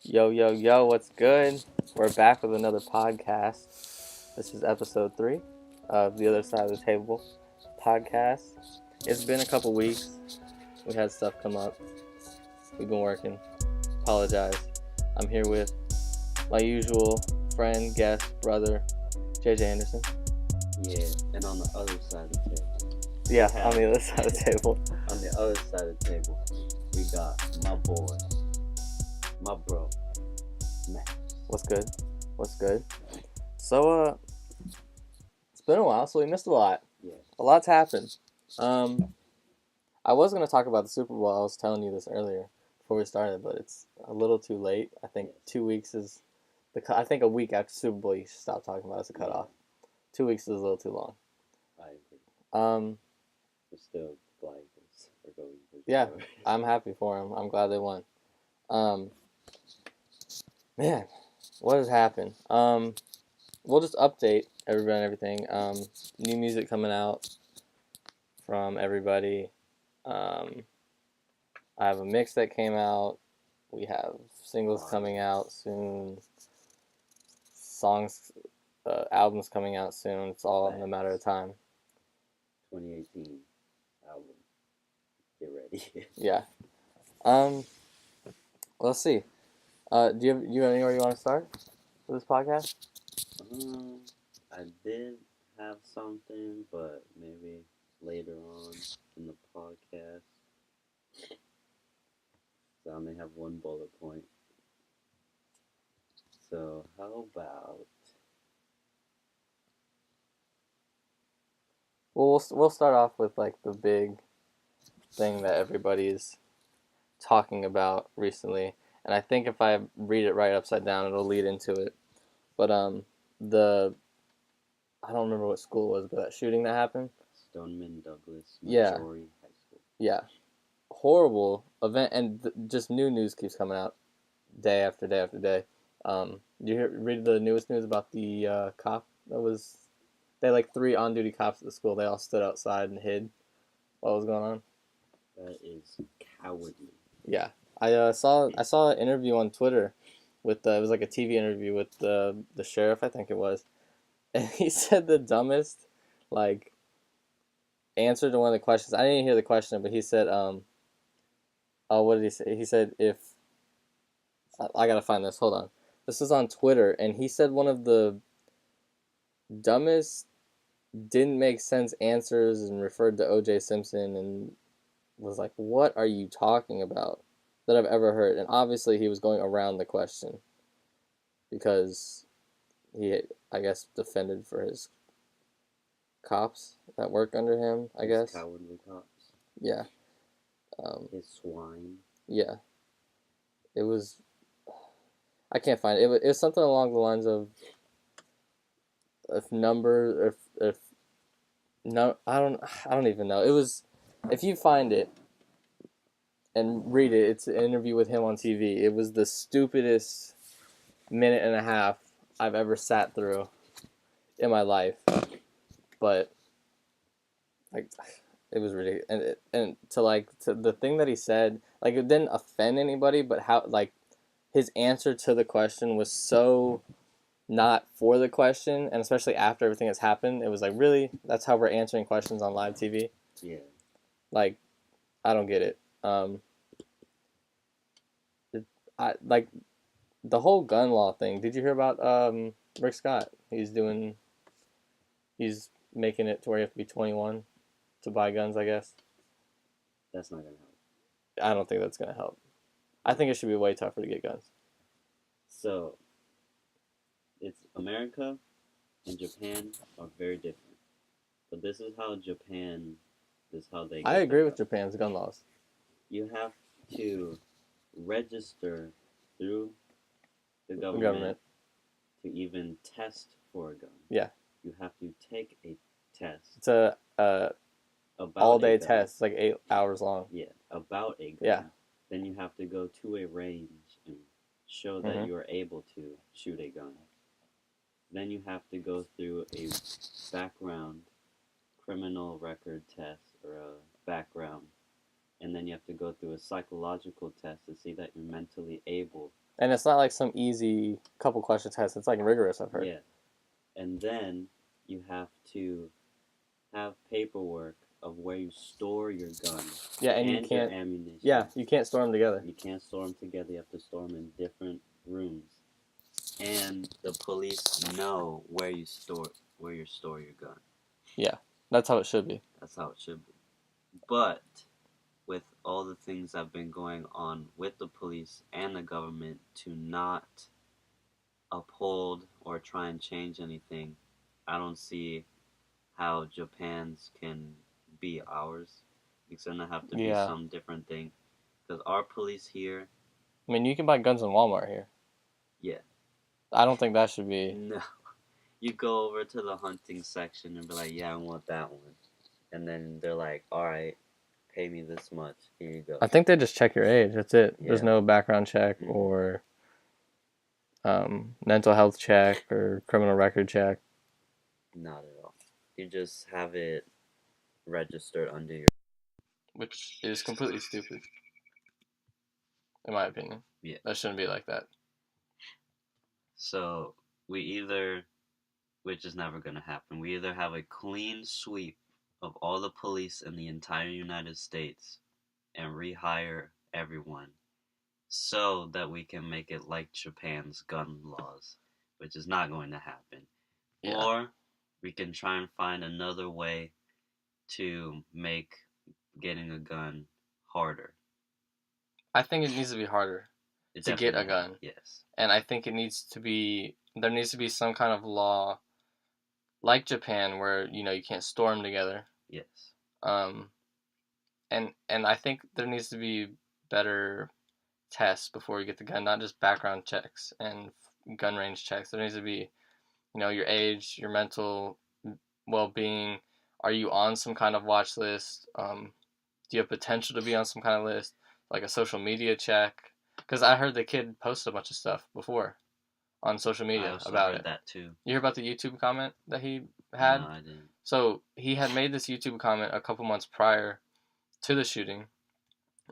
Yo, yo, yo, what's good? We're back with another podcast. This is episode 3 of The Other Side of the Table podcast. It's been a couple weeks. We had stuff come up. We've been working. Apologize. I'm here with my usual friend, guest, brother, JJ Anderson. Yeah, and on the other side of the table. Yeah, on the other side of the table. On the other side of the table, we got my boy, my bro, Max. What's good? What's good? So, it's been a while, so we missed a lot. Yeah. A lot's happened. I was going to talk about the Super Bowl. I was telling you this earlier before we started, but it's a little too late. I think 2 weeks is I think a week after Super Bowl you should stop talking about it as a cutoff. 2 weeks is a little too long. I agree. We're still glad we're going. Yeah, I'm happy for them. I'm glad they won. Man, what has happened? We'll just update everybody and everything. New music coming out from everybody. I have a mix that came out. We have singles coming out soon. Songs, albums coming out soon. It's all in a matter of time. 2018 album. Get ready. Yeah. Let's see. Do you have anywhere you want to start with this podcast? I did have something, but maybe later on in the podcast. So I only have one bullet point. So how about? Well, we'll start off with like the big thing that everybody's talking about recently, and I think if I read it right upside down, it'll lead into it. But I don't remember what school it was, but that shooting that happened. Stoneman Douglas Missouri High School. Yeah, horrible event, and just new news keeps coming out day after day after day. Did you read the newest news about the cop that was? They had like 3 on-duty cops at the school. They all stood outside and hid what was going on. That is cowardly. Yeah, I saw an interview on Twitter with it was like a TV interview with the sheriff, I think it was, and he said the dumbest like answer to one of the questions. I didn't hear the question, but he said what did he say? He said if I gotta find this. Hold on. This is on Twitter, and he said one of the dumbest, didn't make sense answers and referred to O.J. Simpson and was like, "What are you talking about?" that I've ever heard. And obviously, he was going around the question because he, I guess, defended for his cops that work under him. I guess cowardly cops. Yeah. His swine. Yeah. It was. I can't find it. It was something along the lines of if no, I don't even know. It was, if you find it and read it, it's an interview with him on TV. It was the stupidest minute and a half I've ever sat through in my life. But like, it was ridiculous. And to the thing that he said, like, it didn't offend anybody, but how, like, his answer to the question was so not for the question, and especially after everything has happened, it was like, really? That's how we're answering questions on live TV? Yeah. Like, I don't get it. Like, the whole gun law thing. Did you hear about Rick Scott? He's making it to where you have to be 21 to buy guns, I guess. That's not going to help. I don't think that's going to help. I think it should be way tougher to get guns. So, it's America and Japan are very different. But this is how they I agree with Japan's gun laws. You have to register through the government to even test for a gun. Yeah. You have to take a test. It's a all-day test, like 8 hours long. Yeah, about a gun. Yeah. Then you have to go to a range and show that you are able to shoot a gun. Then you have to go through a background criminal record test or a background. And then you have to go through a psychological test to see that you're mentally able And it's not like some easy couple question test. It's like rigorous, I've heard. Yeah. And then you have to have paperwork of where you store your gun Yeah, and you and your can't. ammunition. Yeah, you can't store them together. You can't store them together. You have to store them in different rooms. And the police know where you store your gun. Yeah, that's how it should be. That's how it should be. But with all the things that have been going on with the police and the government to not uphold or try and change anything, I don't see how Japan's can be ours. It's gonna have to be Yeah. some different thing. Because our police here, I mean, you can buy guns in Walmart here. yeah, I don't think that should be. no. You go over to the hunting section and be like, yeah, I want that one. And then they're like, all right, pay me this much. Here you go. I think they just check your age. That's it. Yeah. There's no background check Mhm. or mental health check or criminal record check. Not at all. You just have it registered under your. Which is completely stupid, in my opinion. Yeah. That shouldn't be like that. So we either, which is never going to happen, we either have a clean sweep of all the police in the entire United States and rehire everyone so that we can make it like Japan's gun laws, which is not going to happen. Yeah. Or we can try and find another way to make getting a gun harder. I think it needs to be harder It to get a definitely- gun. Yes. And I think there needs to be some kind of law like Japan where, you can't store them together. Yes. And I think there needs to be better tests before you get the gun, not just background checks and gun range checks. There needs to be, your age, your mental well-being. Are you on some kind of watch list? Do you have potential to be on some kind of list? Like a social media check? Because I heard the kid posted a bunch of stuff before on social I media also about heard it. that too. You hear about the YouTube comment that he had? No, I didn't. So he had made this YouTube comment a couple months prior to the shooting,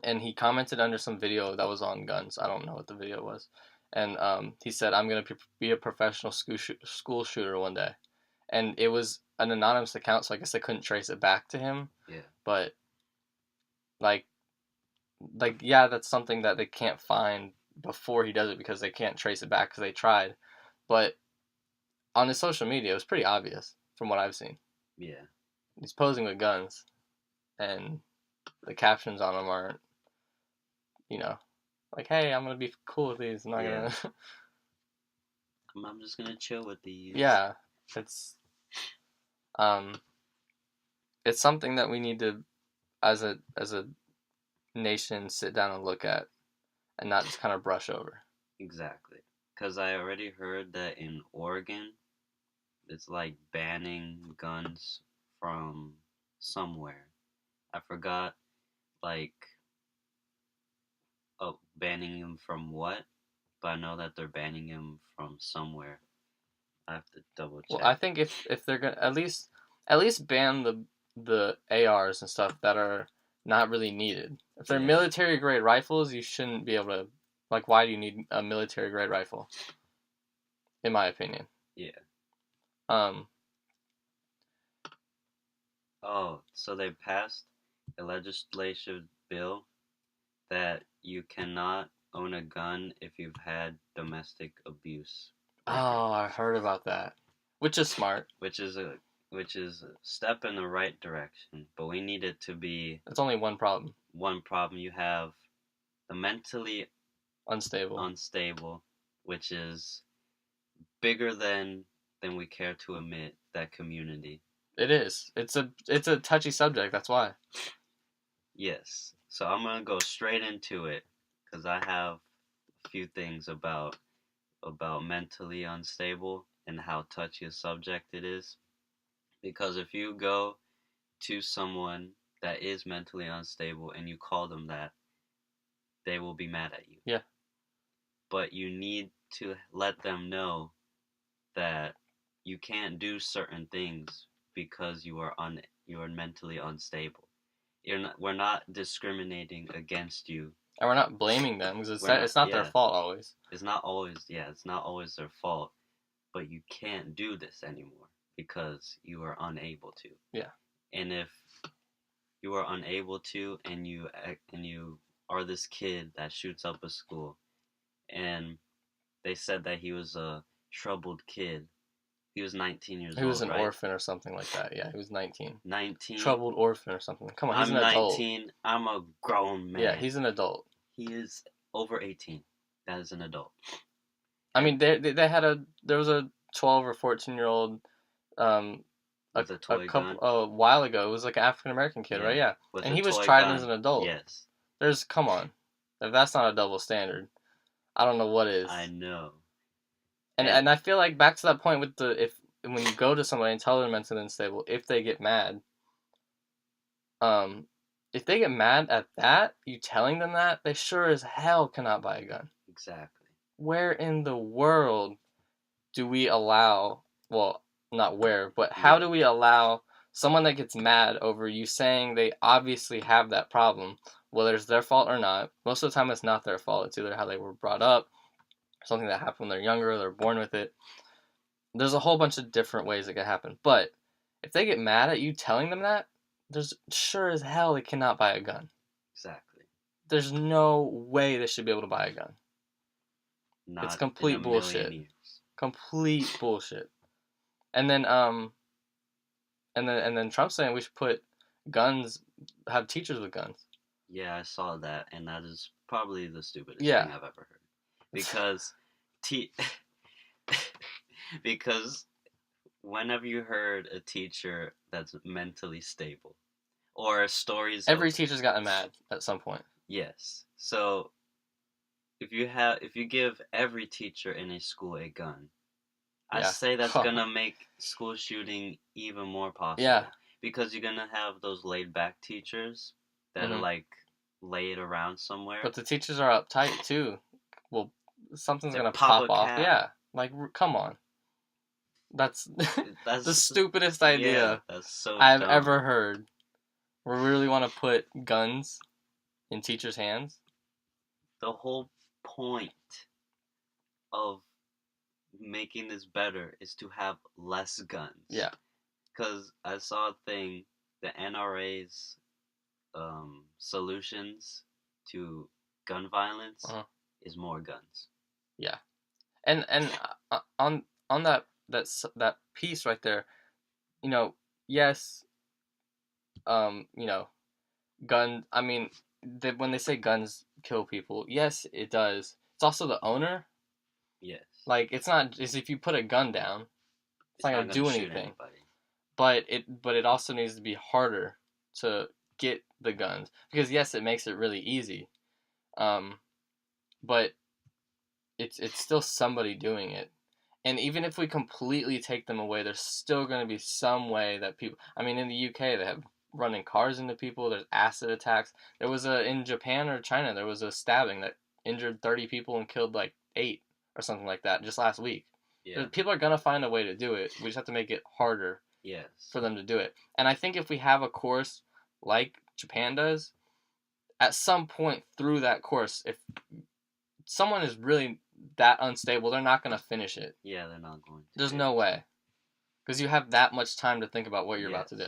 and he commented under some video that was on guns. I don't know what the video was. And he said, I'm going to be a professional school shooter one day. And it was an anonymous account, so I guess they couldn't trace it back to him. Yeah. But, like, yeah, that's something that they can't find before he does it because they can't trace it back because they tried. But on his social media, it was pretty obvious from what I've seen. Yeah. He's posing with guns, and the captions on them aren't, like, hey, I'm gonna be cool with these. I'm not Yeah. gonna. I'm just gonna chill with these. Yeah, it's it's something that we need to, as a nation, sit down and look at, and not just kind of brush over. Exactly. Because I already heard that in Oregon, it's like banning guns from somewhere. I forgot, like, banning them from what? But I know that they're banning them from somewhere. I have to double check. Well, I think if they're gonna at least ban the ARs and stuff that are not really needed. If they're Yeah. military grade rifles, you shouldn't be able to. Like, why do you need a military grade rifle? In my opinion. Yeah. Um, so they passed a legislative bill that you cannot own a gun if you've had domestic abuse. Oh, I heard about that. Which is smart. Which is a step in the right direction, but we need it to be It's only one problem. one problem. You have the mentally unstable, which is bigger than we care to admit, that community. It is. It's a touchy subject. That's why. Yes. So I'm gonna go straight into it because I have a few things about mentally unstable and how touchy a subject it is. Because if you go to someone that is mentally unstable and you call them that, they will be mad at you. Yeah. But you need to let them know that you can't do certain things because you are mentally unstable. We're not discriminating against you And we're not blaming them because We're not, it's not their yeah. fault always. It's not always, yeah, it's not always their fault, but you can't do this anymore because you are unable to. Yeah. And if you are unable to, and you are this kid that shoots up a school, and they said that he was a troubled kid. He was 19 years old, He was an right? orphan or something like that. Yeah, he was 19. 19. Troubled orphan or something. Come on, he's I'm an adult. 19. I'm a grown man. Yeah, he's an adult. He is over 18. That is an adult. I mean, there was a 12 or 14-year-old With a toy gun. a while ago. It was like an African American kid, right? Yeah. With And a he was toy tried gun. as an adult. Yes. Come on. If that's not a double standard, I don't know what is. I know. And I feel like back to that point with when you go to somebody and tell them mentally unstable, if they get mad, if they get mad at that, you telling them that, they sure as hell cannot buy a gun. Exactly. Where in the world do we allow, well, not where, but how do we allow someone that gets mad over you saying they obviously have that problem, whether it's their fault or not? Most of the time it's not their fault. It's either how they were brought up, something that happened when they're younger, they're born with it. There's a whole bunch of different ways it could happen. But if they get mad at you telling them that, there's sure as hell they cannot buy a gun. Exactly. There's no way they should be able to buy a gun. Not it's complete in a bullshit. million years. Complete bullshit. And then Trump's saying we should have teachers with guns. Yeah, I saw that, and that is probably the stupidest thing I've ever heard. Because because whenever you heard a teacher that's mentally stable, or stories every teacher's gotten mad at some point. Yes. So if you give every teacher in a school a gun, I say that's gonna make school shooting even more possible. Yeah. Because you're gonna have those laid back teachers that are like laid around somewhere. But the teachers are uptight too. Well, something's gonna pop off. Cap. Yeah. Like, come on. That's the stupidest idea that's so I've dumb. ever heard. We really want to put guns in teachers' hands? The whole point of making this better is to have less guns. Yeah. Because I saw a thing, the NRA's solutions to gun violence is more guns. Yeah. And on that piece right there, yes, gun. I mean, when they say guns kill people, yes, it does. It's also the owner. Yes. Like, it's not just if you put a gun down, it's not gonna do anything. But it also needs to be harder to get the guns because yes, it makes it really easy. But it's still somebody doing it. And even if we completely take them away, there's still going to be some way that people... I mean, in the UK, they have running cars into people. There's acid attacks. There was in Japan or China, there was a stabbing that injured 30 people and killed like 8 or something like that just last week. Yeah. People are going to find a way to do it. We just have to make it harder for them to do it. And I think if we have a course like Japan does, at some point through that course, if someone is really that unstable, they're not going to finish it. Yeah, they're not going to. There's no way. Because you have that much time to think about what you're about to do.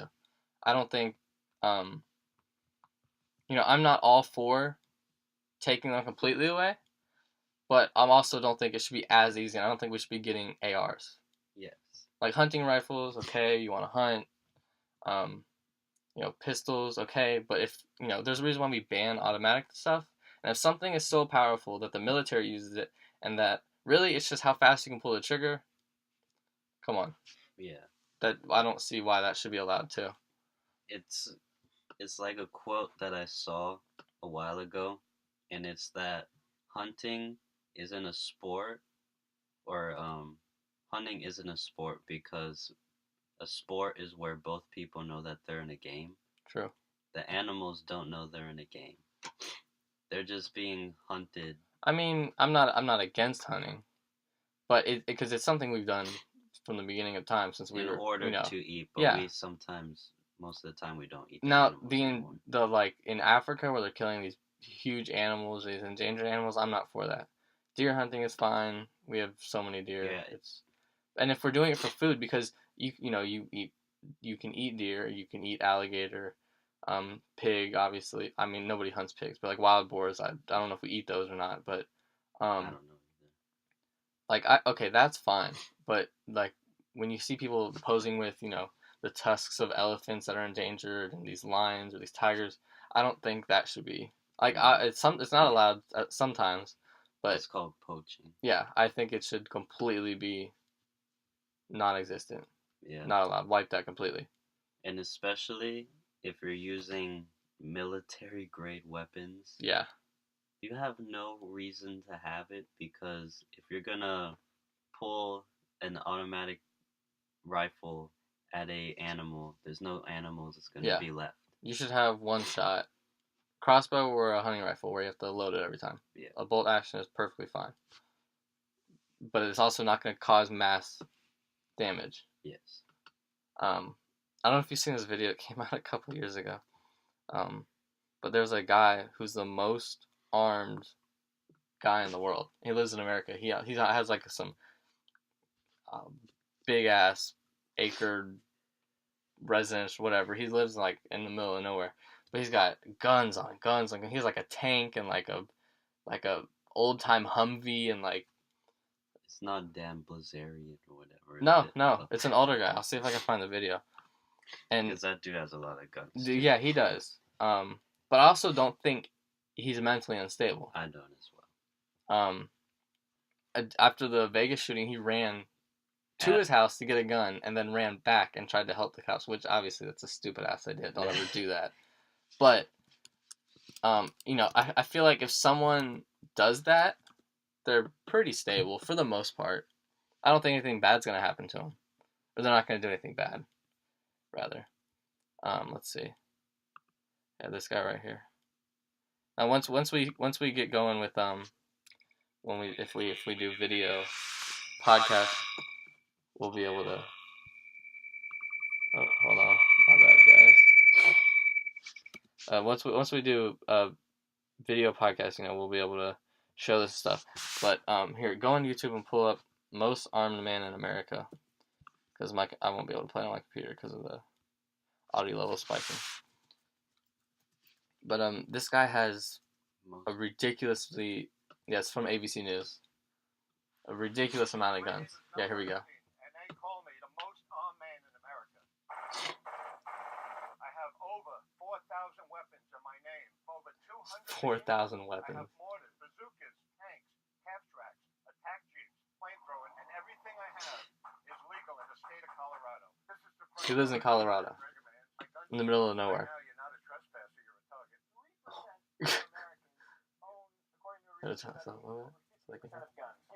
I don't think, I'm not all for taking them completely away, but I also don't think it should be as easy. I don't think we should be getting ARs. Yes. Like hunting rifles, okay, you want to hunt. Pistols, okay, but if, there's a reason why we ban automatic stuff. And if something is so powerful that the military uses it, and that really it's just how fast you can pull the trigger, come on. Yeah. That I don't see why that should be allowed too. It's like a quote that I saw a while ago, and it's that hunting isn't a sport, or hunting isn't a sport because a sport is where both people know that they're in a game. True. The animals don't know they're in a game. They're just being hunted. I mean, I'm not against hunting, but because it's something we've done from the beginning of time since we were. In order to eat, but we sometimes, most of the time, we don't eat. Now, in Africa where they're killing these huge animals, these endangered animals. I'm not for that. Deer hunting is fine. We have so many deer. Yeah. And if we're doing it for food, because you can eat deer, you can eat alligator, pig. Obviously, I mean nobody hunts pigs, but like wild boars, I don't know if we eat those or not, but I don't know either. like okay, that's fine. But like when you see people posing with the tusks of elephants that are endangered and these lions or these tigers, I don't think that should be like it's not allowed sometimes, but It's called poaching. yeah, I think it should completely be non-existent. Yeah. Not allowed. Wipe that completely. And especially if you're using military grade weapons, Yeah. you have no reason to have it, because if you're gonna pull an automatic rifle at a animal, there's no animals that's gonna be left. You should have one shot. Crossbow or a hunting rifle where you have to load it every time. Yeah. A bolt action is perfectly fine. But it's also not going to cause mass damage. Yes. I don't know if you've seen this video. It came out a couple years ago. But there's a guy who's the most armed guy in the world. He lives in America. He has like some big ass acre residence, whatever. He lives like in the middle of nowhere. But he's got guns on guns. Like he's like a tank and like a old time Humvee and like. It's not Dan Blazarian or whatever. No, it's an older guy. I'll see if I can find the video. And because that dude has a lot of guns. Yeah, he does. But I also don't think he's mentally unstable. I don't as well. After the Vegas shooting, he ran to his house to get a gun and then ran back and tried to help the cops, which obviously that's a stupid ass idea. Don't ever do that. But, I feel like if someone does that, they're pretty stable for the most part. I don't think anything bad's going to happen to them. Or they're not going to do anything bad, rather. Let's see. Yeah, this guy right here. Now, once we get going with if we do video podcast, we'll be able to. Oh, hold on, my bad, guys. Once we do video podcast, we'll be able to show this stuff. But here, go on YouTube and pull up most armed man in America, because I won't be able to play on my computer because of the audio level spiking. But this guy has a ridiculously, it's from ABC News, a ridiculous amount of guns. Yeah, here we go. And they call me the most armed man in America. I have over 4,000 weapons in my name. Over 200. 4,000 weapons. I have mortars, bazookas, tanks, half-tracks, attack jeeps, flamethrower, and everything I have is legal in the state of Colorado. He lives in Colorado, in the middle of nowhere. You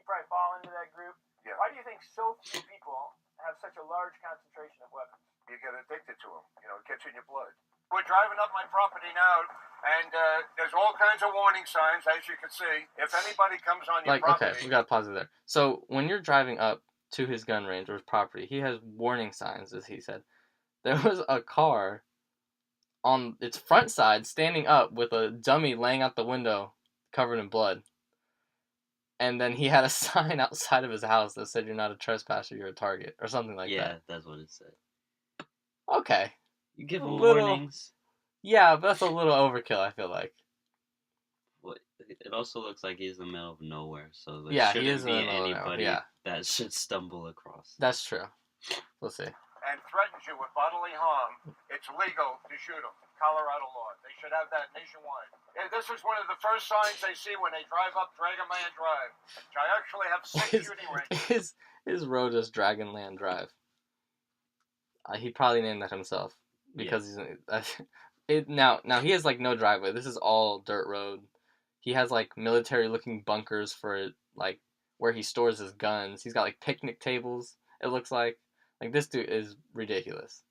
probably fall into that group. Yeah. Why do you think so few people have such a large concentration of weapons? You get addicted to them. It gets in your blood. We're driving up my property now, and there's all kinds of warning signs, as you can see. If anybody comes on your property... Okay, we gotta pause it there. So, when you're driving up to his gun range or his property, he has warning signs, as he said. There was a car on its front side standing up with a dummy laying out the window covered in blood. And then he had a sign outside of his house that said, "You're not a trespasser, you're a target," or something like that. Yeah, that's what it said. Okay. You give him warnings. Yeah, but that's a little overkill, I feel like. Well, it also looks like he's in the middle of nowhere, so there he shouldn't is in be the middle of anybody nowhere, that should stumble across. That's true. We'll see. And threatens you with bodily harm, it's legal to shoot them. Colorado law. They should have that nationwide. Yeah, this is one of the first signs they see when they drive up Dragonland Drive, which I actually have 6 shooting ranges. His road is Dragonland Drive. He probably named that himself because he's now he has like no driveway. This is all dirt road. He has like military looking bunkers for like where he stores his guns. He's got like picnic tables. It looks like this dude is ridiculous.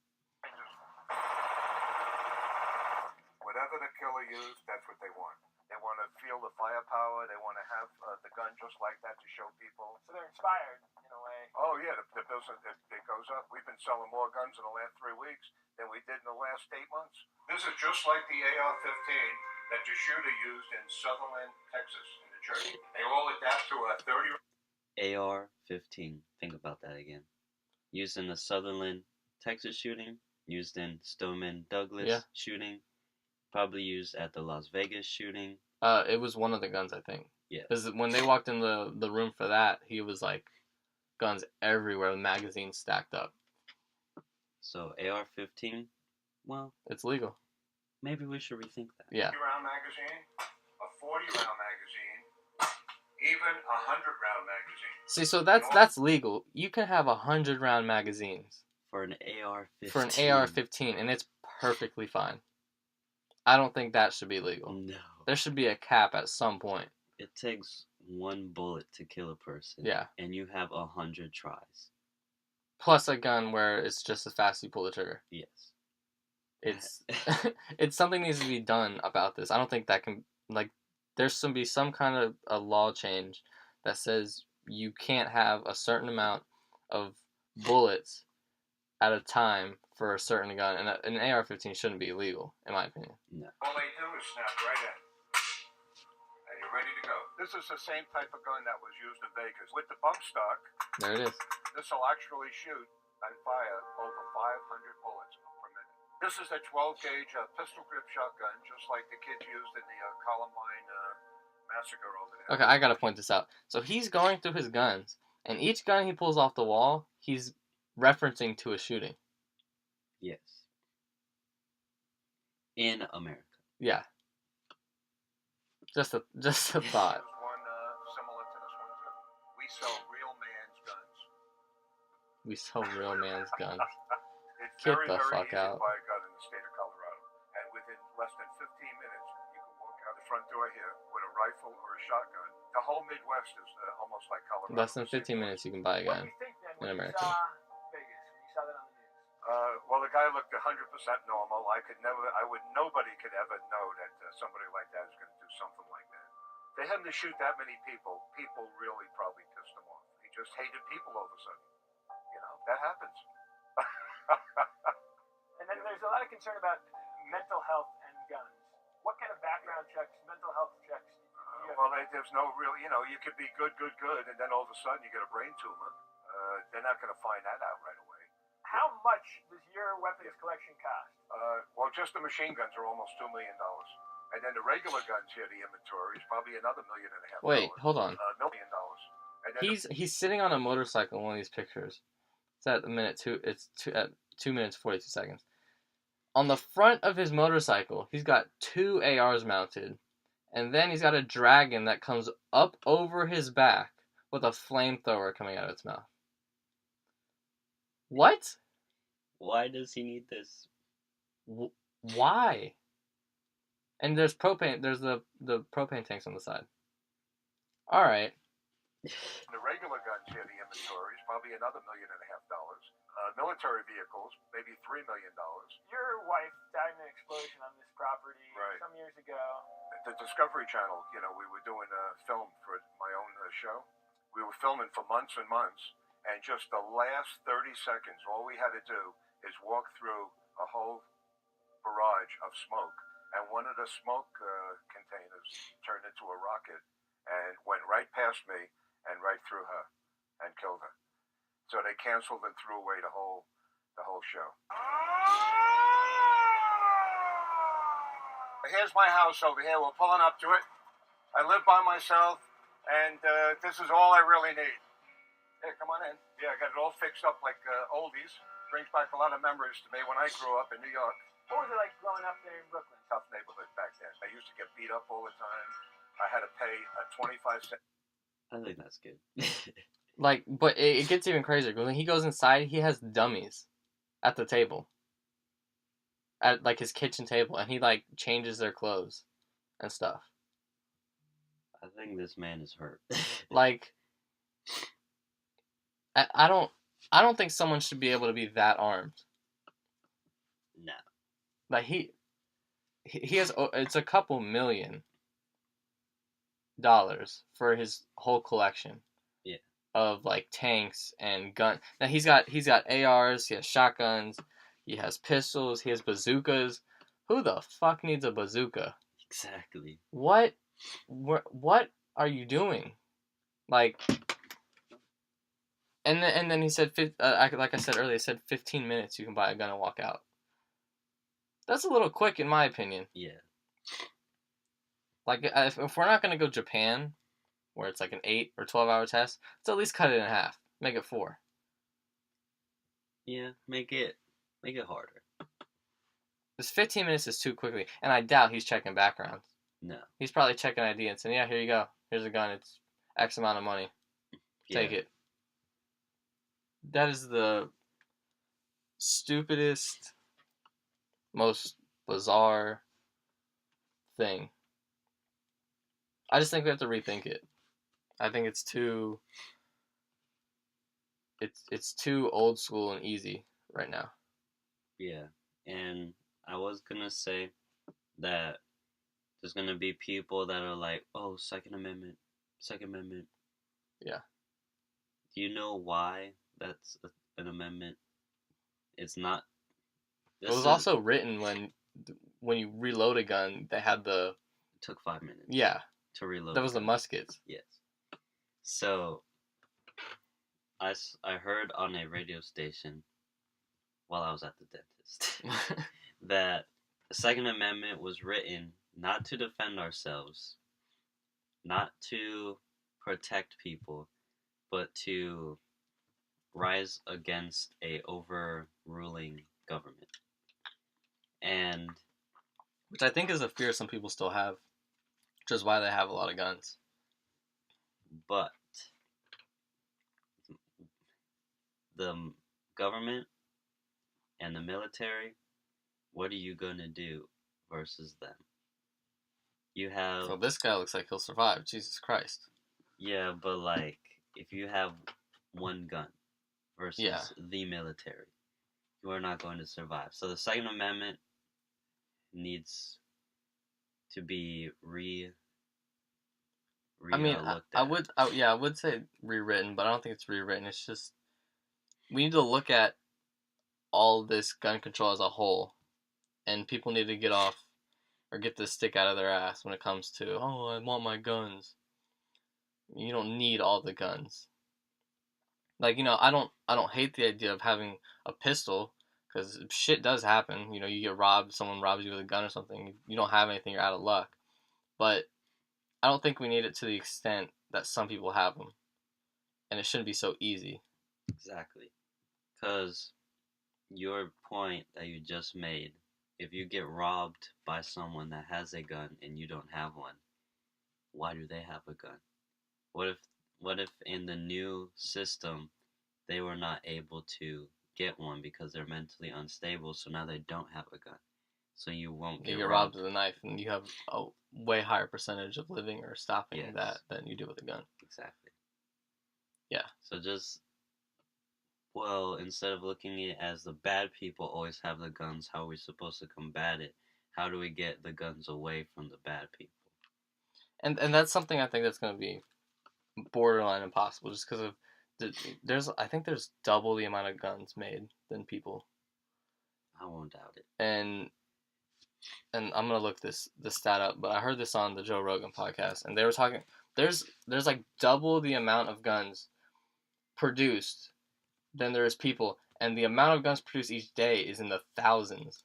Whatever the killer used, that's what they want. They want to feel the firepower. They want to have the gun just like that to show people. So they're inspired in a way. Oh yeah, the business it goes up. We've been selling more guns in the last 3 weeks than we did in the last 8 months. This is just like the AR-15. that the shooter used in Sutherland, Texas, in the church. They all adapt to a 30. AR-15. Think about that again. Used in the Sutherland, Texas shooting. Used in Stoneman Douglas shooting. Probably used at the Las Vegas shooting. It was one of the guns, I think. Yeah. Because when they walked in the room for that, he was like, guns everywhere, magazines stacked up. So AR-15, well, it's legal. Maybe we should rethink that. Yeah. 50-round magazine, a 40-round magazine, even a 100-round magazine. See, so that's legal. You can have 100-round magazines for an AR-15. For an AR-15, and it's perfectly fine. I don't think that should be legal. No. There should be a cap at some point. It takes one bullet to kill a person. Yeah. And you have 100 tries. Plus a gun where it's just as fast as you pull the trigger. Yes. It's it's something needs to be done about this. I don't think that can, like, there's some be some kind of a law change that says you can't have a certain amount of bullets at a time for a certain gun, and an AR-15 shouldn't be illegal, in my opinion. No. All they do is snap right in, and you're ready to go. This is the same type of gun that was used in Vegas. With the bump stock, There it is. this will actually shoot and fire over 500 bullets per minute. This is a 12-gauge pistol grip shotgun, just like the kids used in the Columbine massacre over there. Okay, I gotta point this out. So he's going through his guns, and each gun he pulls off the wall, he's referencing to a shooting. Yes. In America. Yeah. Just a thought. There's one similar to this one too. We sell real man's guns. We sell real man's guns. It's Get very, the very fuck easy out. to buy a gun in the state of Colorado, and within less than 15 minutes, you can walk out the front door here with a rifle or a shotgun. The whole Midwest is almost like Colorado. Less than 15 minutes you can buy a What gun do you think then in when America. you saw Vegas, when you saw that on the news? Well, the guy looked 100% normal. Nobody could ever know that somebody like that is going to do something like that. For him to shoot that many people really probably pissed him off. He just hated people all of a sudden. You know, that happens. And then there's a lot of concern about mental health and guns. What kind of background checks, mental health checks do you have? Well, there's no real, you could be good, and then all of a sudden you get a brain tumor. They're not going to find that out right away. How much does your weapons collection cost? Well, just the machine guns are almost $2 million. And then the regular guns here, the inventory, is probably another $1.5 million. Wait, hold on. $1 million. And then He's sitting on a motorcycle in one of these pictures. It's at at 2 minutes 42 seconds. On the front of his motorcycle, he's got 2 ARs mounted, and then he's got a dragon that comes up over his back with a flamethrower coming out of its mouth. What? Why does he need this? Why? And there's propane. There's the propane tanks on the side. All right. the regular guns here, the inventory, is probably another $1.5 million. Military vehicles, maybe $3 million. Your wife died in an explosion on this property Right. some years ago. The Discovery Channel, we were doing a film for my own show. We were filming for months and months, and just the last 30 seconds, all we had to do is walk through a whole barrage of smoke, and one of the smoke containers turned into a rocket and went right past me and right through her and killed her. So they canceled and threw away the whole show. Here's my house over here. We're pulling up to it. I live by myself, and this is all I really need. Hey, come on in. Yeah, I got it all fixed up like oldies. Brings back a lot of memories to me when I grew up in New York. What was it like growing up there in Brooklyn? Tough neighborhood back then. I used to get beat up all the time. I had to pay a 25-cent. I think that's good. But it gets even crazier. When he goes inside, he has dummies at the table. At, his kitchen table. And he, changes their clothes and stuff. I think this man is hurt. I don't think someone should be able to be that armed. No. He has, it's a couple $1 million for his whole collection. Yeah. Of tanks and guns. Now he's got ARs, he has shotguns, he has pistols, he has bazookas. Who the fuck needs a bazooka? Exactly. What are you doing? Like, and then he said, like I said earlier, he said 15 minutes you can buy a gun and walk out. That's a little quick, in my opinion. Yeah. Like, if we're not gonna go Japan, where it's like an 8 or 12 hour test, let's at least cut it in half. Make it 4. Yeah, make it harder. This 15 minutes is too quickly, and I doubt he's checking backgrounds. No. He's probably checking ID and saying, "Yeah, here you go. Here's a gun. It's X amount of money. Take it." That is the stupidest, most bizarre thing. I just think we have to rethink it. I think it's too old school and easy right now. Yeah, and I was gonna say that there's gonna be people that are like, "Oh, Second Amendment, Second Amendment." Yeah. Do you know why that's an amendment? It's not. It was also written when you reload a gun, they had the. It took 5 minutes. Yeah. To reload. That was the muskets. Yes. So, I heard on a radio station while I was at the dentist that the Second Amendment was written not to defend ourselves, not to protect people, but to rise against a overruling government. And which I think is a fear some people still have, which is why they have a lot of guns. But the government and the military, what are you gonna do versus them? You have. Well, this guy looks like he'll survive. Jesus Christ. Yeah, but like, if you have one gun versus the military, you are not going to survive. So the Second Amendment needs to be I mean, looked I at. would say rewritten, but I don't think it's rewritten. It's just we need to look at all this gun control as a whole, and people need to get off or get this stick out of their ass when it comes to, oh, I want my guns. You don't need all the guns. Like, I don't hate the idea of having a pistol, because shit does happen. You get robbed, someone robs you with a gun or something, you don't have anything, you're out of luck. But I don't think we need it to the extent that some people have them. And it shouldn't be so easy. Exactly. Because your point that you just made, if you get robbed by someone that has a gun and you don't have one, why do they have a gun? What if in the new system they were not able to get one because they're mentally unstable, so now they don't have a gun? So you won't get robbed with a knife, and you have a way higher percentage of living or stopping that than you do with a gun. Exactly. Yeah. So instead of looking at it as the bad people always have the guns, how are we supposed to combat it? How do we get the guns away from the bad people? And that's something I think that's going to be borderline impossible, just because of I think there's double the amount of guns made than people. I won't doubt it. And I'm gonna look this stat up, but I heard this on the Joe Rogan podcast, and they were talking. There's like double the amount of guns produced than there is people, and the amount of guns produced each day is in the thousands.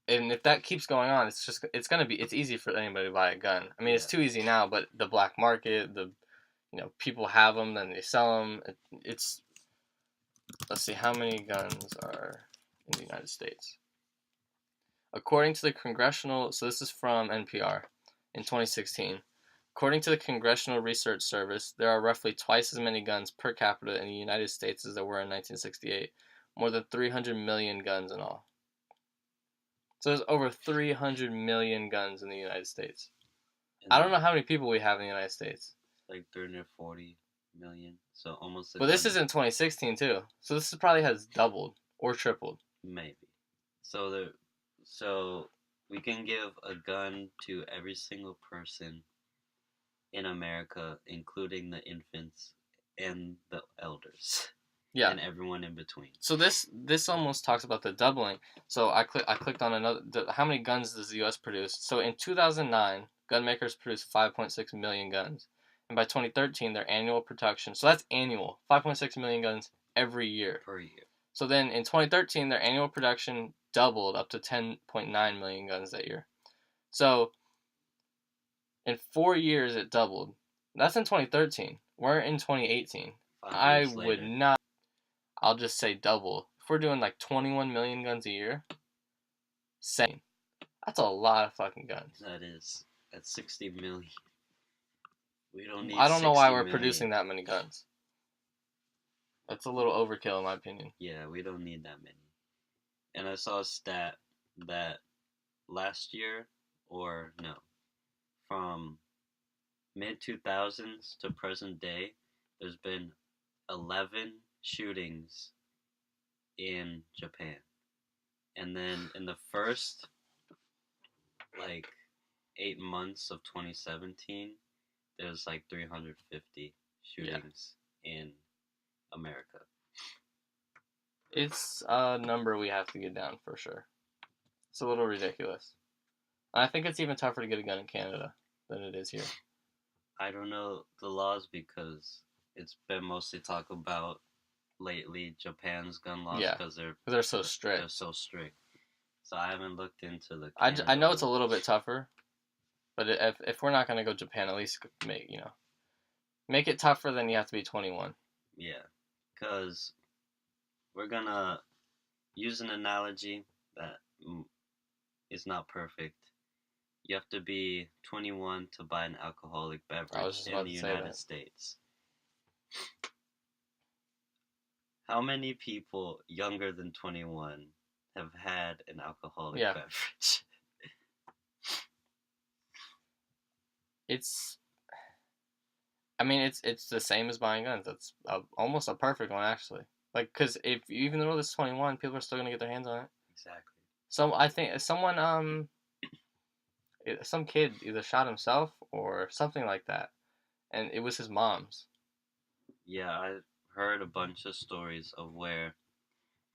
And if that keeps going on, it's easy for anybody to buy a gun. I mean, it's too easy now, but the black market, people have them, then they sell them. Let's see, how many guns are in the United States? According to the Congressional, so this is from NPR in 2016. According to the Congressional Research Service, there are roughly twice as many guns per capita in the United States as there were in 1968. More than 300 million guns in all. So there's over 300 million guns in the United States. I don't know how many people we have in the United States. Like 340 million, so almost. But this is in 2016 too, so this probably has doubled or tripled. Maybe. So we can give a gun to every single person in America, including the infants and the elders. Yeah. and everyone in between. So this almost talks about the doubling. So I clicked on another. How many guns does the U.S. produce? So in 2009, gun makers produced 5.6 million guns, and by 2013, their annual production. So that's annual, 5.6 million guns every year. Per year. So then in 2013, their annual production doubled up to 10.9 million guns that year. So in 4 years, it doubled. That's in 2013. We're in 2018. 5 I years would later. not. I'll just say double. If we're doing like 21 million guns a year, same. That's a lot of fucking guns. That is. That's 60 million. We don't need I don't know why 60 we're million. producing that many guns. That's a little overkill in my opinion. Yeah, we don't need that many. And I saw a stat that last year, or no, from mid 2000s to present day, there's been 11 shootings in Japan. And then in the first, like, 8 months of 2017, there's like 350 shootings in America. It's a number we have to get down for sure. It's a little ridiculous. I think it's even tougher to get a gun in Canada than it is here. I don't know the laws because it's been mostly talked about lately Japan's gun laws Yeah, because they're so strict. They're so strict. So I haven't looked into the. I know it's a little bit tougher, but if we're not gonna go Japan, at least make it tougher. Then you have to be 21. Yeah, because we're gonna use an analogy that is not perfect. You have to be 21 to buy an alcoholic beverage in the United States. How many people younger than 21 have had an alcoholic beverage? It's the same as buying guns. That's almost a perfect one actually. Like, cause if even though it's 21, people are still gonna get their hands on it. Exactly. So I think someone some kid either shot himself or something like that, and it was his mom's. Yeah, I heard a bunch of stories of where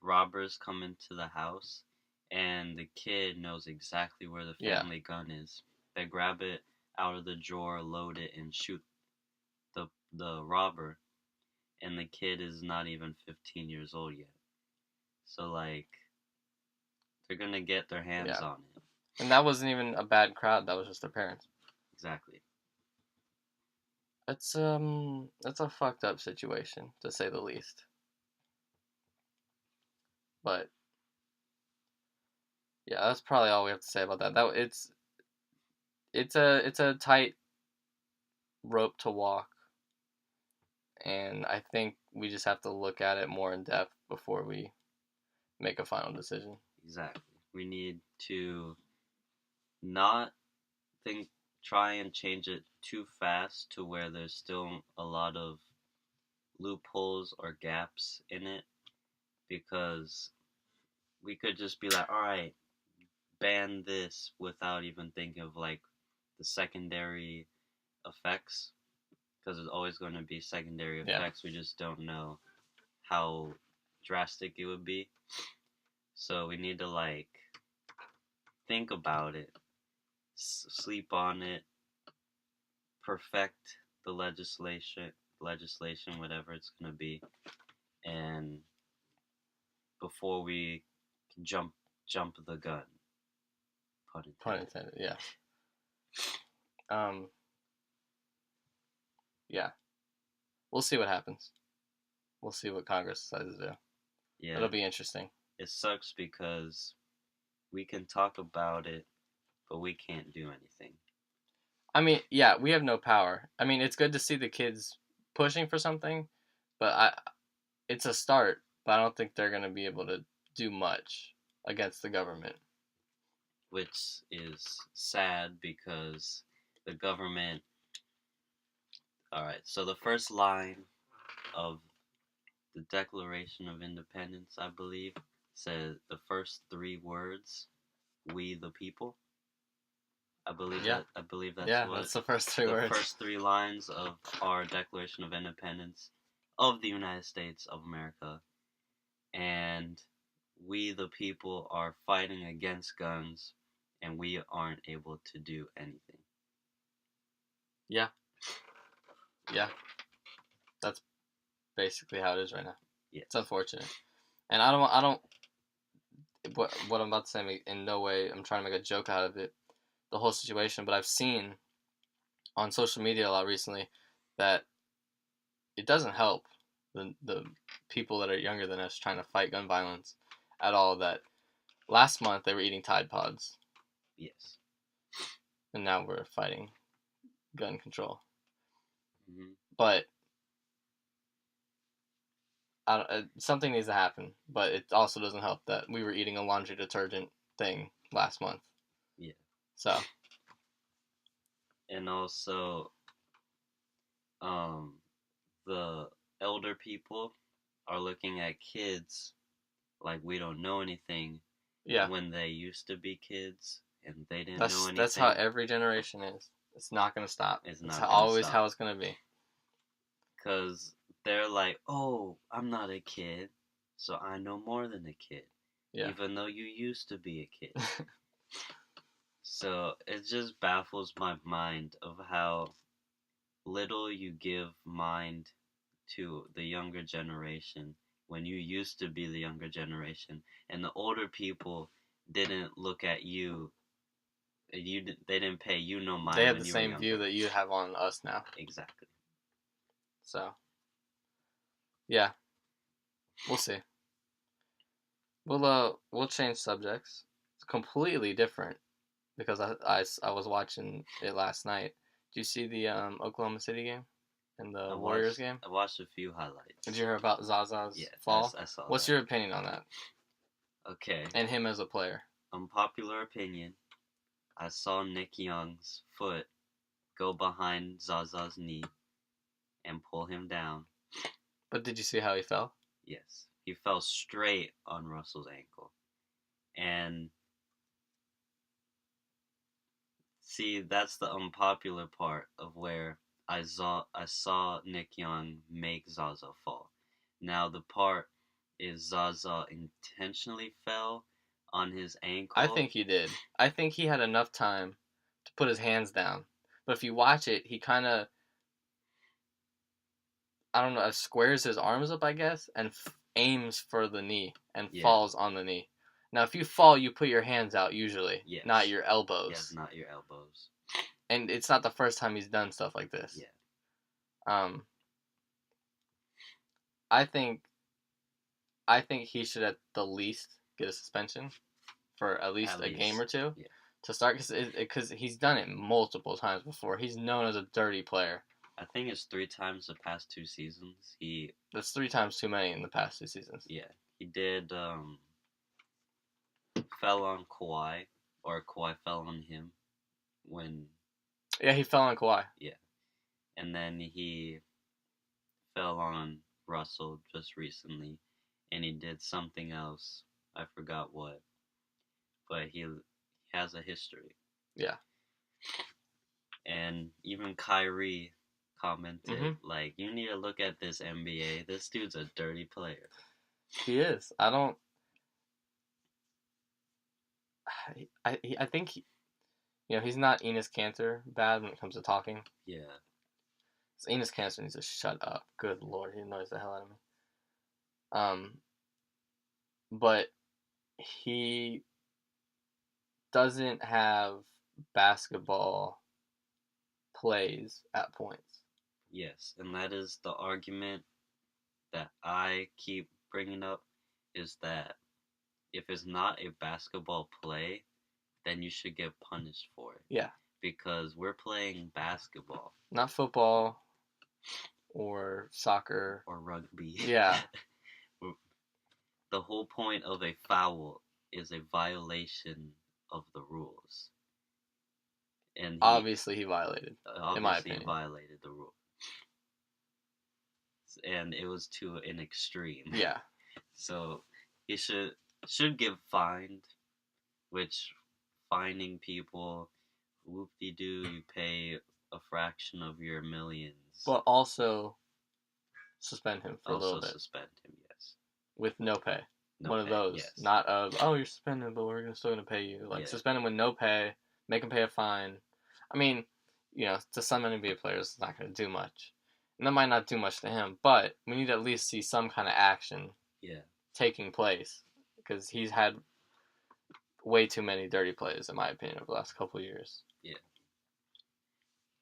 robbers come into the house and the kid knows exactly where the family gun is. They grab it out of the drawer, load it, and shoot the robber, and the kid is not even 15 years old yet. So, like, they're gonna get their hands on it. And that wasn't even a bad crowd, that was just their parents. Exactly. That's a fucked up situation, to say the least. But yeah, that's probably all we have to say about that. It's a tight rope to walk, and I think we just have to look at it more in depth before we make a final decision. Exactly. We need to not try and change it too fast to where there's still a lot of loopholes or gaps in it, because we could just be like, all right, ban this without even thinking of like the secondary effects, because there's always going to be secondary effects. We just don't know how drastic it would be. So we need to like think about it, sleep on it, perfect the legislation, whatever it's going to be, and before we jump the gun. Pun intended, yeah. Yeah. We'll see what happens. We'll see what Congress decides to do. Yeah. It'll be interesting. It sucks because we can talk about it, but we can't do anything. I mean, yeah, we have no power. I mean, it's good to see the kids pushing for something, but it's a start, but I don't think they're going to be able to do much against the government. Which is sad because the government... Alright, so the first line of the Declaration of Independence, I believe, says the first 3 words, "We the people." I believe that's that's the first 3 words. The first 3 lines of our Declaration of Independence of the United States of America, and we, the people, are fighting against guns, and we aren't able to do anything. Yeah. That's basically how it is right now. Yeah. It's unfortunate. And what I'm about to say, in no way I'm trying to make a joke out of it, the whole situation, but I've seen on social media a lot recently that it doesn't help the people that are younger than us trying to fight gun violence at all. That last month they were eating Tide Pods, Yes. and now we're fighting gun control. Mm-hmm. But something needs to happen. But it also doesn't help that we were eating a laundry detergent thing last month. Yeah. So. And also, the elder people are looking at kids like we don't know anything. Yeah. When they used to be kids and they didn't know anything. That's how every generation is. It's not gonna stop. It's always how it's gonna be. Because they're like, oh, I'm not a kid, so I know more than a kid. Yeah. Even though you used to be a kid. So it just baffles my mind of how little you give mind to the younger generation when you used to be the younger generation, and the older people didn't look at you. They didn't pay you no mind. They had the same view that you have on us now. Exactly. So, yeah, we'll see. We'll change subjects. It's completely different because I was watching it last night. Did you see the Oklahoma City game and the Warriors game? I watched a few highlights. Did you hear about Zaza's fall? I saw. What's your opinion on that? Okay. And him as a player. Unpopular opinion. I saw Nick Young's foot go behind Zaza's knee and pull him down. But did you see how he fell? Yes. He fell straight on Russell's ankle. And see, that's the unpopular part of where I saw Nick Young make Zaza fall. Now the part is Zaza intentionally fell on his ankle. I think he did. I think he had enough time to put his hands down. But if you watch it, he kind of, I don't know, squares his arms up, I guess, and aims for the knee and falls on the knee. Now, if you fall, you put your hands out usually, not your elbows. Yes, not your elbows. And it's not the first time he's done stuff like this. Yeah. I think he should at the least get a suspension for at least a game or two to start, because he's done it multiple times before. He's known as a dirty player. I think it's 3 times the past 2 seasons. That's 3 times too many in the past 2 seasons. Yeah, he did. Fell on Kawhi, or Kawhi fell on him when. Yeah, he fell on Kawhi. Yeah, and then he fell on Russell just recently, and he did something else. I forgot what, but he has a history. Yeah. And even Kyrie commented, like, you need to look at this NBA. This dude's a dirty player. He is. I think he's not Enes Kanter bad when it comes to talking. Yeah. So Enes Kanter needs to shut up. Good Lord, he annoys the hell out of me. But he doesn't have basketball plays at points. Yes, and that is the argument that I keep bringing up, is that if it's not a basketball play, then you should get punished for it. Yeah. Because we're playing basketball. Not football or soccer. Or rugby. Yeah. The whole point of a foul is a violation of the rules. And obviously he violated. Obviously in my opinion. He violated the rule. And it was to an extreme. Yeah. So he should get fined, which fining people, whoop-de-doo, you pay a fraction of your millions. But also, suspend him for a Also little bit suspend him, yes. with no pay. No One of pay, those, yes. not of you're suspended, but we're still gonna pay you. Like Yeah. suspend him with no pay, make him pay a fine. I mean, to some NBA players, it's not gonna do much, and that might not do much to him. But we need to at least see some kind of action taking place because he's had way too many dirty plays, in my opinion, over the last couple of years. Yeah.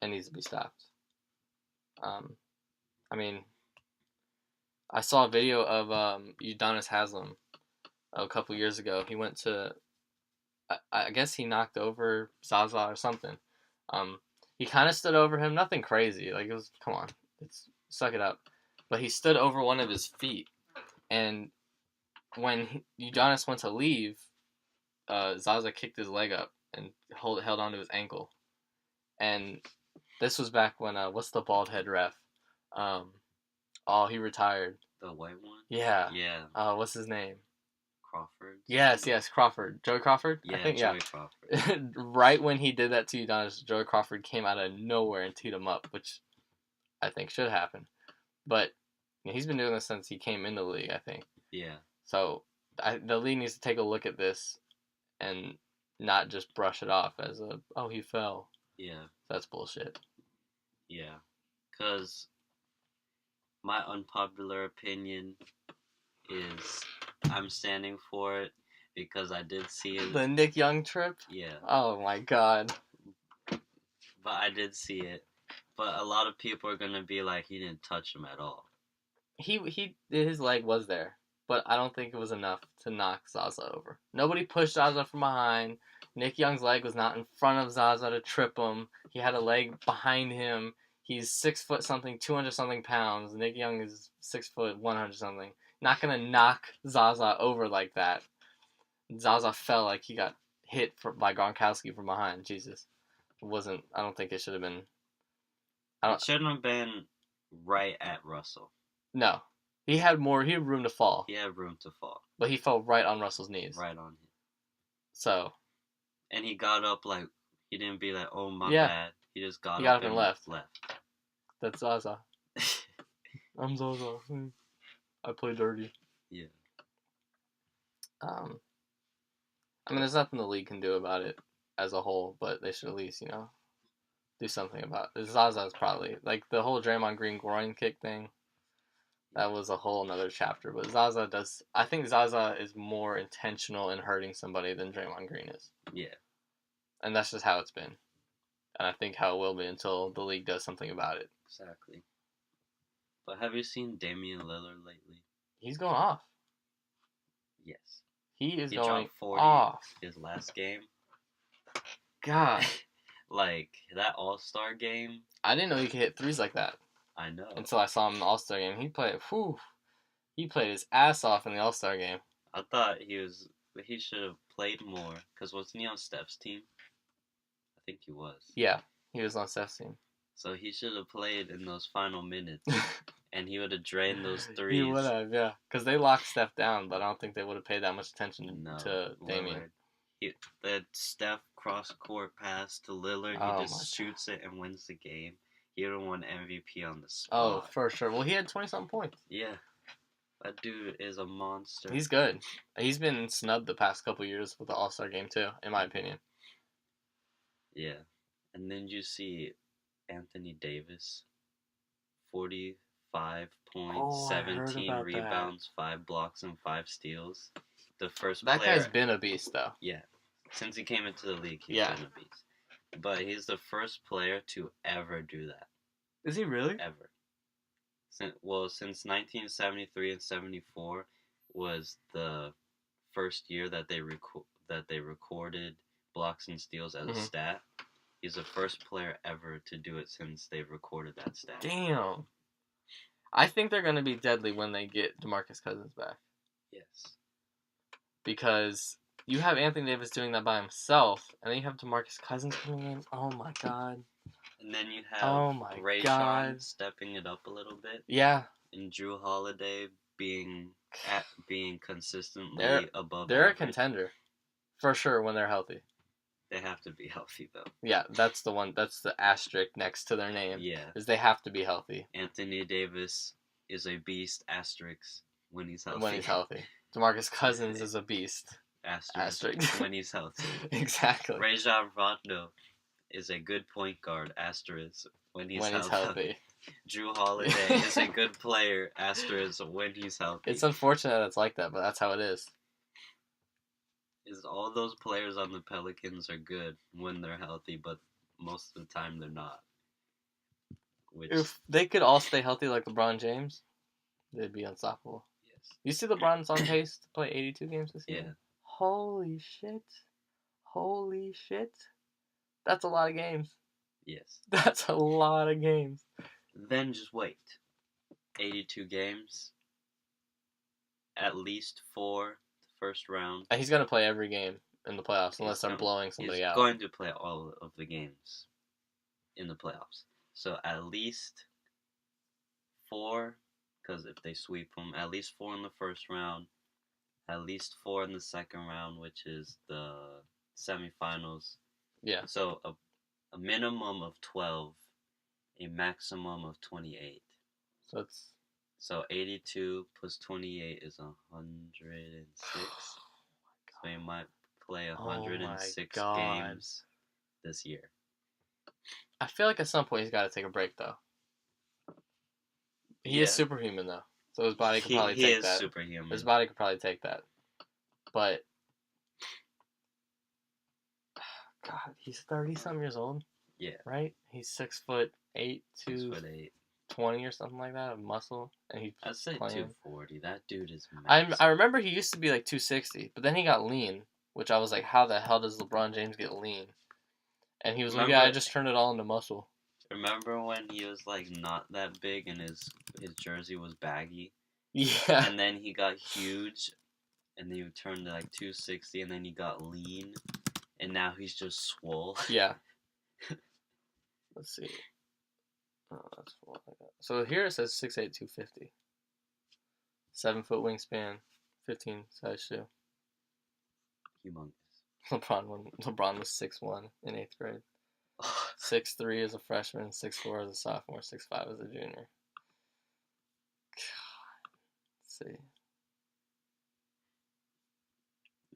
And needs to be stopped. I mean, I saw a video of Udonis Haslem a couple years ago. He went to, I guess he knocked over Zaza or something. He kind of stood over him, nothing crazy. Like, it was, come on, suck it up. But he stood over one of his feet. And when Udonis went to leave, Zaza kicked his leg up and held onto his ankle. And this was back when, what's the bald head ref? He retired. The white one? Yeah. Yeah. What's his name? Crawford? Yes, Crawford. Joey Crawford? Yeah, I think, Joey Crawford. Right when he did that to Udonis, Joey Crawford came out of nowhere and teed him up, which I think should happen. But he's been doing this since he came into the league, I think. Yeah. So the league needs to take a look at this and not just brush it off as he fell. Yeah. That's bullshit. Yeah. Because my unpopular opinion is I'm standing for it because I did see it. The Nick Young trip? Yeah. Oh my god. But I did see it. But a lot of people are going to be like, he didn't touch him at all. His leg was there, but I don't think it was enough to knock Zaza over. Nobody pushed Zaza from behind. Nick Young's leg was not in front of Zaza to trip him. He had a leg behind him. He's 6 foot something, 200 something pounds. Nick Young is 6 foot, 100 something. Not gonna knock Zaza over like that. Zaza fell like he got hit by Gronkowski from behind. Jesus, it wasn't. I don't think it should have been. It shouldn't have been right at Russell. No, he had room to fall. He had room to fall, but he fell right on Russell's knees. Right on him. So. And he got up like he didn't be like, "Oh my bad." He just got up and left. That's Zaza. I'm Zaza. I play dirty. Yeah. I mean, there's nothing the league can do about it as a whole, but they should at least, do something about it. Zaza's probably, like, the whole Draymond Green groin kick thing, that was a whole nother chapter, but I think Zaza is more intentional in hurting somebody than Draymond Green is. Yeah. And that's just how it's been. And I think how it will be until the league does something about it. Exactly. But have you seen Damian Lillard lately? He's going off. Yes. He dropped going 40 off. His last game. God. Like, that All-Star game. I didn't know he could hit threes like that. I know. Until I saw him in the All-Star game. He played his ass off in the All-Star game. I thought he should have played more. Because wasn't he on Steph's team? I think he was. Yeah, he was on Steph's team. So he should have played in those final minutes. And he would have drained those threes. He would have, yeah. Because they locked Steph down, but I don't think they would have paid that much attention to Damian. The Steph cross-court pass to Lillard, he just shoots it and wins the game. He would have won MVP on the spot. Oh, for sure. Well, he had 20-something points. Yeah. That dude is a monster. He's good. He's been snubbed the past couple years with the All-Star game, too, in my opinion. Yeah. And then you see Anthony Davis, 45 points, 17 rebounds, 5 blocks, and 5 steals. The first player. That guy's been a beast, though. Yeah. Since he came into the league, he's been a beast. But he's the first player to ever do that. Is he really? Ever. Since 1973 and 74 was the first year that they recorded blocks and steals as a stat. He's the first player ever to do it since they've recorded that stat. Damn. I think they're going to be deadly when they get DeMarcus Cousins back. Yes. Because you have Anthony Davis doing that by himself, and then you have DeMarcus Cousins coming in. Oh, my God. And then you have Ray Sean stepping it up a little bit. Yeah. And Drew Holiday being consistently above They're average. a contender. For sure, when they're healthy. They have to be healthy, though. Yeah, that's the one. That's the asterisk next to their name. Yeah. Is they have to be healthy. Anthony Davis is a beast. Asterisk when he's healthy. When he's healthy. DeMarcus Cousins is a beast. Asterisk when he's healthy. Exactly. Rajon Rondo is a good point guard. Asterisk when he's When he's healthy. Drew Holiday is a good player. Asterisk when he's healthy. It's unfortunate it's like that, but that's how it is. Is all those players on the Pelicans are good when they're healthy, but most of the time they're not. Which, If they could all stay healthy like LeBron James, they'd be unstoppable. yes. You see LeBron's on pace to play 82 games this Yeah. year? Holy shit. Holy shit. That's a lot of games. Yes. That's a lot of games. Then just wait. 82 games. At least 4 the first round. And he's going to play every game in the playoffs unless they're blowing somebody he's out. Going to play all of the games in the playoffs. So at least 4, because if they sweep them, at least 4 in the first round, at least 4 in the second round, which is the semifinals. Yeah. So a minimum of 12, a maximum of 28. So 82 plus 28 is 106. So he might play 106 games this year. I feel like at some point he's got to take a break, though. He is superhuman, though. So his body could probably take that. He is superhuman. His body could probably take that. But, God, he's 30-something years old. Yeah. Right? He's 6'8", 6'8", 20 or something like that of muscle. And he's I'd say playing. 240. That dude is massive. I remember he used to be like 260, but then he got lean, which I was like, how the hell does LeBron James get lean? And he was like, yeah, I just turned it all into muscle. Remember when he was like not that big and his jersey was baggy? Yeah. And then he got huge, and then he turned to like 260, and then he got lean, and now he's just swole. Yeah. Let's see. Oh, that's what I got. So here it says 6'8", 250. 7-foot wingspan, 15 size shoe. Humongous. LeBron was 6'1" in 8th grade. 6'3" as a freshman, 6'4" as a sophomore, 6'5" as a junior. God. Let's see.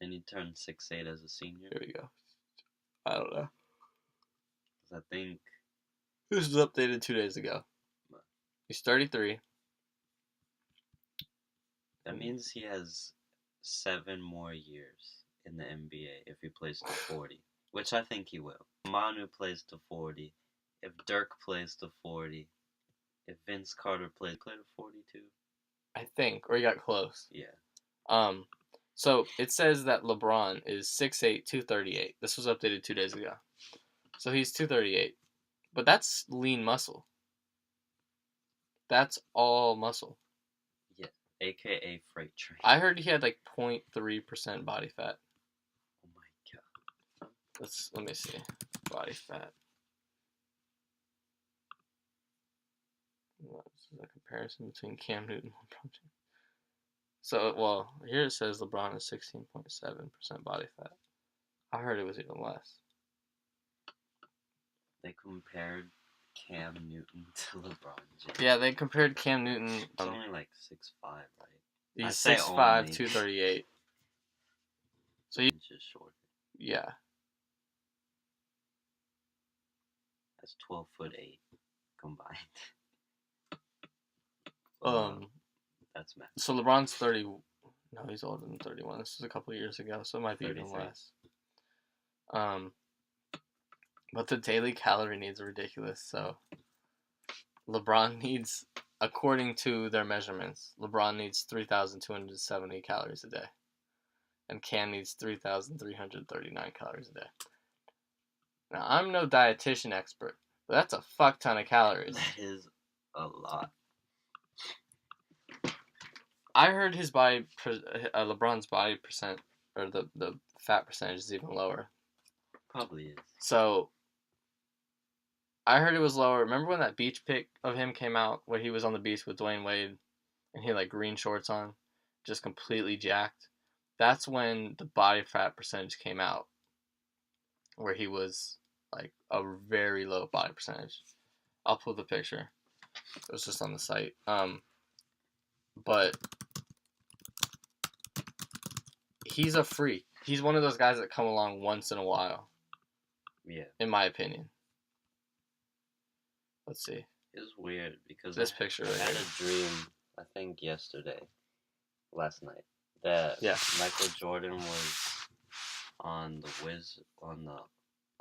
And he turned 6'8" as a senior. Here we go. I don't know. 'Cause I think This was updated 2 days ago. He's 33. that means he has 7 more years in the NBA if he plays to 40, which I think he will. Manu plays to 40. If Dirk plays to 40, if Vince Carter play to 42, I think, or he got close. yeah. So it says that LeBron is 6'8", 238. This was updated 2 days ago. So he's 238. But that's lean muscle. That's all muscle. Yeah, aka freight train. I heard he had like 0.3% body fat. Oh my god. Let me see. Body fat. This is a comparison between Cam Newton and LeBron James. So, well, here it says LeBron is 16.7% body fat. I heard it was even less. They compared Cam Newton to LeBron James. Yeah, they compared Cam Newton. He's only like 6'5", right? He's I'd say 6'5", only. 238. So He's just shorter. yeah. That's 12'8" combined. That's math. So LeBron's 30. No, he's older than 31. This was a couple of years ago, so it might be 33. even less. But the daily calorie needs are ridiculous. So LeBron needs, according to their measurements, LeBron needs 3,270 calories a day, and Cam needs 3,339 calories a day. Now I'm no dietitian expert, but that's a fuck ton of calories. That is a lot. I heard his body, LeBron's body percent, or the fat percentage is even lower. Probably is. So, I heard it was lower. Remember when that beach pic of him came out, where he was on the beach with Dwayne Wade, and he had like green shorts on, just completely jacked? That's when the body fat percentage came out, where he was like a very low body percentage. I'll pull the picture. It was just on the site. but he's a freak. He's one of those guys that come along once in a while, Yeah. in my opinion. Let's see. It was weird because This picture I right had here. a dream, I think last night, that Michael Jordan was on the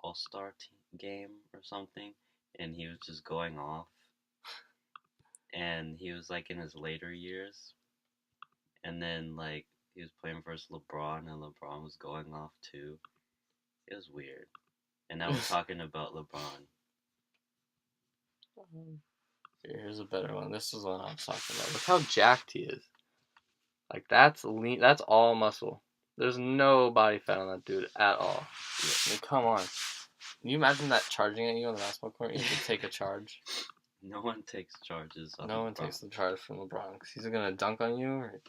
All-Star game or something, and he was just going off, and he was like in his later years, and then like he was playing versus LeBron, and LeBron was going off too. It was weird, and I was talking about LeBron. Here's a better one. This is what I'm talking about. Look how jacked he is. Like, that's lean. That's all muscle. There's no body fat on that dude at all. Yeah. I mean, come on. Can you imagine that charging at you on the basketball court? You have to take a charge. No one takes charges on No one LeBron. takes the charge from LeBron because he's going to dunk on you or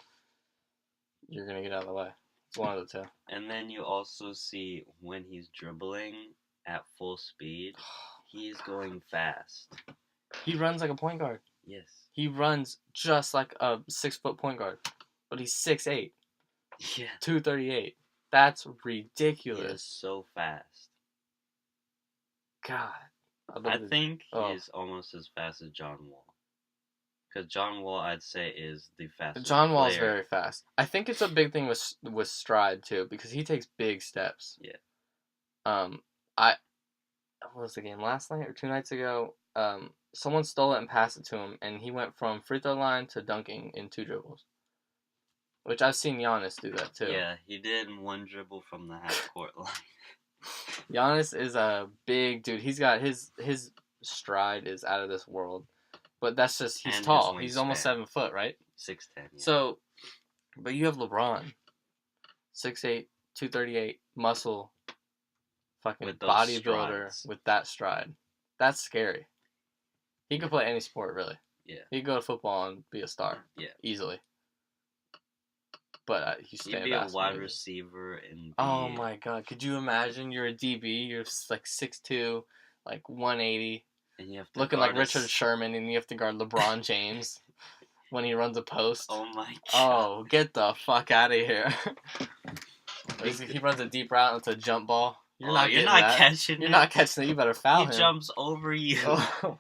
you're going to get out of the way. It's one of the two. And then you also see when he's dribbling at full speed, he is going fast. He runs like a point guard. Yes. He runs just like a 6-foot point guard. But he's 6'8". Yeah. 238. That's He ridiculous. is so fast. God. I think Oh. he's almost as fast as John Wall. Because John Wall, I'd say, is the fastest John Wall's player. very fast. I think it's a big thing with stride too because he takes big steps. Yeah. What was the game last night or 2 nights ago? Someone stole it and passed it to him, and he went from free throw line to dunking in 2 dribbles. Which I've seen Giannis do that too. Yeah, he did in 1 dribble from the half court line. Giannis is a big dude. He's got his stride is out of this world. But that's just he's And tall. his He's almost wingspan. 7 foot, right? 6'10". Yeah. So, but you have LeBron, 6'8", 238, muscle, fucking With those bodybuilder strides. with that stride. That's scary. He could play any sport, really. Yeah. He could go to football and be a star. Yeah. Easily. But he's He'd be a wide receiver and be... Oh my god, could you imagine you're a DB, you're like 6'2", like 180, and you have to looking like guard Richard Sherman, and you have to guard LeBron James when he runs a post. Oh my god. Oh, get the fuck out of here. He runs a deep route and it's a jump ball. You're not catching You're it. not catching it. You better foul him. He jumps over you. Oh,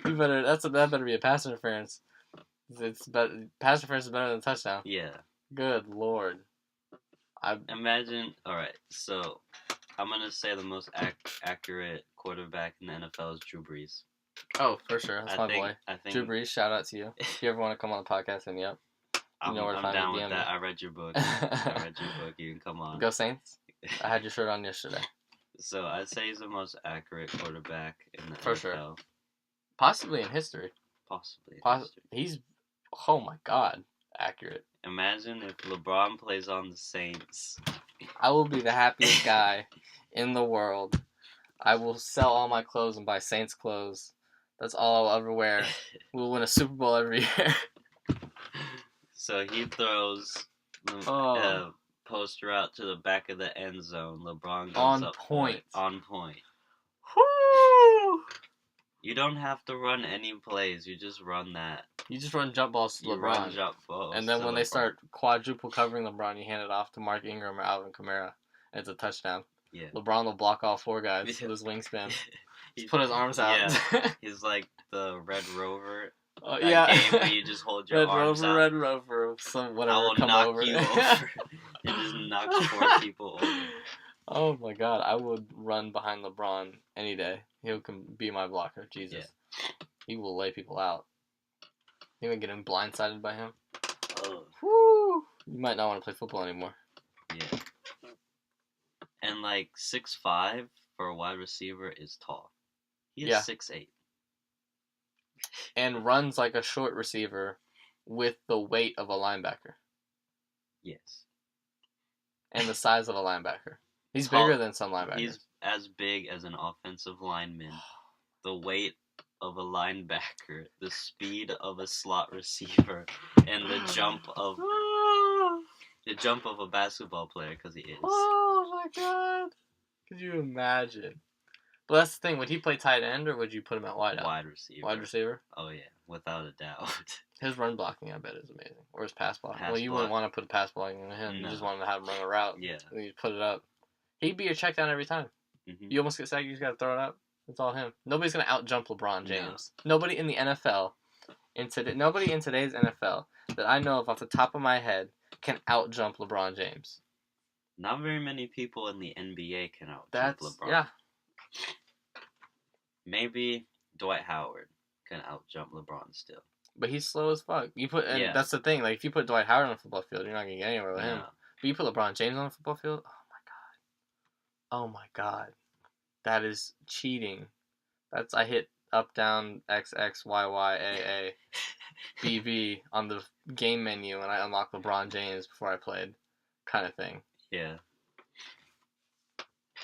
you better. That better be a pass interference. It's better. Pass interference is better than a touchdown. Yeah. Good lord. Imagine. All right. So, I'm gonna say the most accurate quarterback in the NFL is Drew Brees. Oh, for sure. That's my boy. I think Drew Brees, shout out to you. If you ever want to come on the podcast, hit me up. I'm know where to find down me, with DM that. me. I read your book. I read your book. You can come on. Go Saints. I had your shirt on yesterday. So I'd say he's the most accurate quarterback in the For NFL. sure. Possibly in history. Possibly. He's, oh my god, accurate. Imagine if LeBron plays on the Saints. I will be the happiest guy in the world. I will sell all my clothes and buy Saints clothes. That's all I'll ever wear. We'll win a Super Bowl every year. So he throws the poster out to the back of the end zone. LeBron goes On up point. On point. Woo! You don't have to run any plays. You just run that. You just run jump balls to You run LeBron. jump balls And then to when they LeBron. start quadruple covering LeBron, you hand it off to Mark Ingram or Alvin Kamara. And it's a touchdown. Yeah. LeBron will block all 4 guys Yeah. with his wingspan. He's Just put his arms out. Yeah. He's like the Red Rover. Oh, That yeah. game where you just hold your arms out. Red Rover, some whatever I will come knock over. you over. And just knock 4 people over. Oh my god, I would run behind LeBron any day. He can be my blocker. Jesus. Yeah. He will lay people out. Even getting blindsided by him. Oh, Woo! You might not want to play football anymore. yeah. And like 6'5" for a wide receiver is tall. He is Yeah. 6'8". And runs like a short receiver with the weight of a linebacker. Yes. And the size of a linebacker. He's Tall. bigger than some linebackers. He's as big as an offensive lineman. The weight of a linebacker, the speed of a slot receiver, and the jump of a basketball player, because he is. Oh my god. Could you imagine? But that's the thing. Would he play tight end or would you put him at wide out? Wide receiver. Wide receiver? Oh yeah. without a doubt. His run blocking, I bet, is amazing. Or his pass blocking. Pass Well, you wouldn't want to put a pass blocking into him. You No. just want to have him run a route. Yeah. And you put it up. He'd be your check down every time. Mm-hmm. You almost get sacked, you just got to throw it up. It's all him. Nobody's going to out-jump LeBron James. No. Nobody in the NFL, nobody in today's NFL that I know of off the top of my head can out-jump LeBron James. Not very many people in the NBA can out-jump LeBron. Yeah. Maybe Dwight Howard can out-jump LeBron still. But he's slow as fuck. That's the thing. Like, if you put Dwight Howard on the football field, you're not going to get anywhere with him. But you put LeBron James on the football field, oh my god. That is cheating. I hit up, down, X, X, Y, Y, A, A, B, V on the game menu and I unlocked LeBron James before I played, kind of thing. Yeah.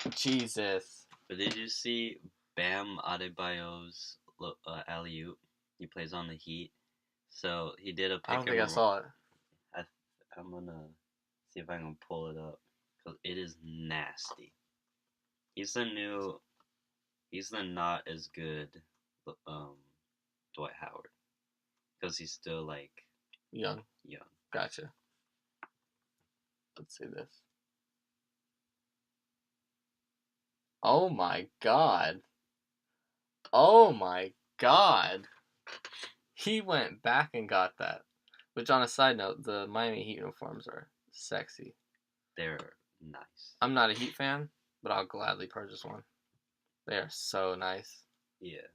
Jesus. But did you see Bam Adebayo's alley-oop? He plays on the Heat. So he did a pick I don't think I saw it. I'm going to see if I can pull it up. Because it is nasty. He's the not as good Dwight Howard. Because he's still, like... Young. Gotcha. Let's see this. Oh my god. Oh my god. He went back and got that. Which, on a side note, the Miami Heat uniforms are sexy. They're nice. I'm not a Heat fan, but I'll gladly purchase one. They are so nice. Yeah.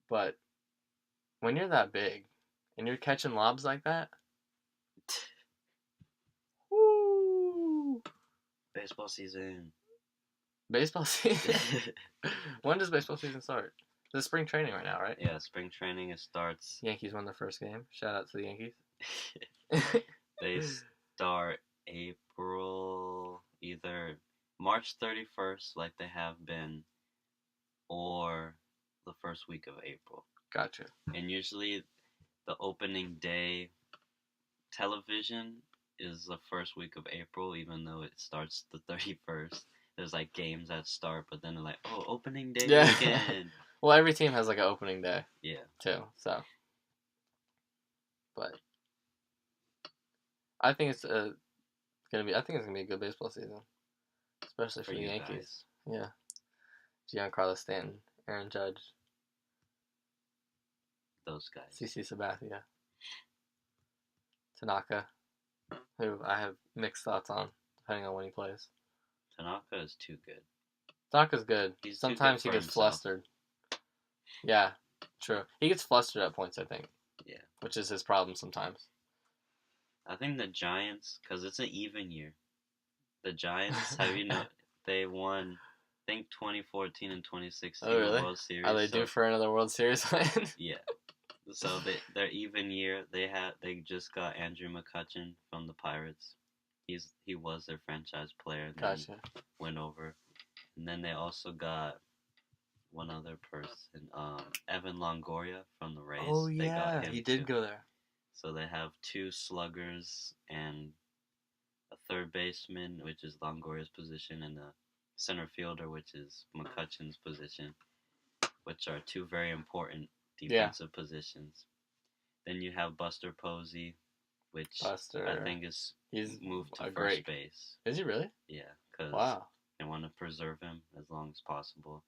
But when you're that big and you're catching lobs like that, woo! Baseball season. Baseball season? When does baseball season start? It's spring training right now, right? Yeah, spring training, it starts. Yankees won their first game. Shout out to the Yankees. They start April, either March 31st, like they have been, or the first week of April. Gotcha. And usually the opening day television is the first week of April, even though it starts the 31st. There's like games that start, but then they're like, oh, opening day weekend. Well, every team has like an opening day. Yeah. Too, so. But I think it's gonna be a good baseball season, especially for the Yankees. Guys. Yeah. Giancarlo Stanton, Aaron Judge, those guys. CC Sabathia, Tanaka, who I have mixed thoughts on, depending on when he plays. Tanaka is too good. Tanaka's good. He's Sometimes too good he gets himself. flustered. Yeah, true. He gets flustered at points, I think. Yeah. Which is his problem sometimes. I think the Giants, because it's an even year. The Giants, they won, I think, 2014 and 2016 Oh, really? World Series. Are they due for another World Series win? Yeah. So they're even year. They just got Andrew McCutchen from the Pirates. He was their franchise player. And Gotcha. then went over, and then they also got one other person, Evan Longoria from the Rays. Oh They yeah, got him he did too. go there. So they have 2 sluggers and a third baseman, which is Longoria's position, and a center fielder, which is McCutchen's position, which are 2 very important defensive positions. Then you have Buster Posey, which I think he's moved to first base. Is he really? Yeah, because wow. they want to preserve him as long as possible.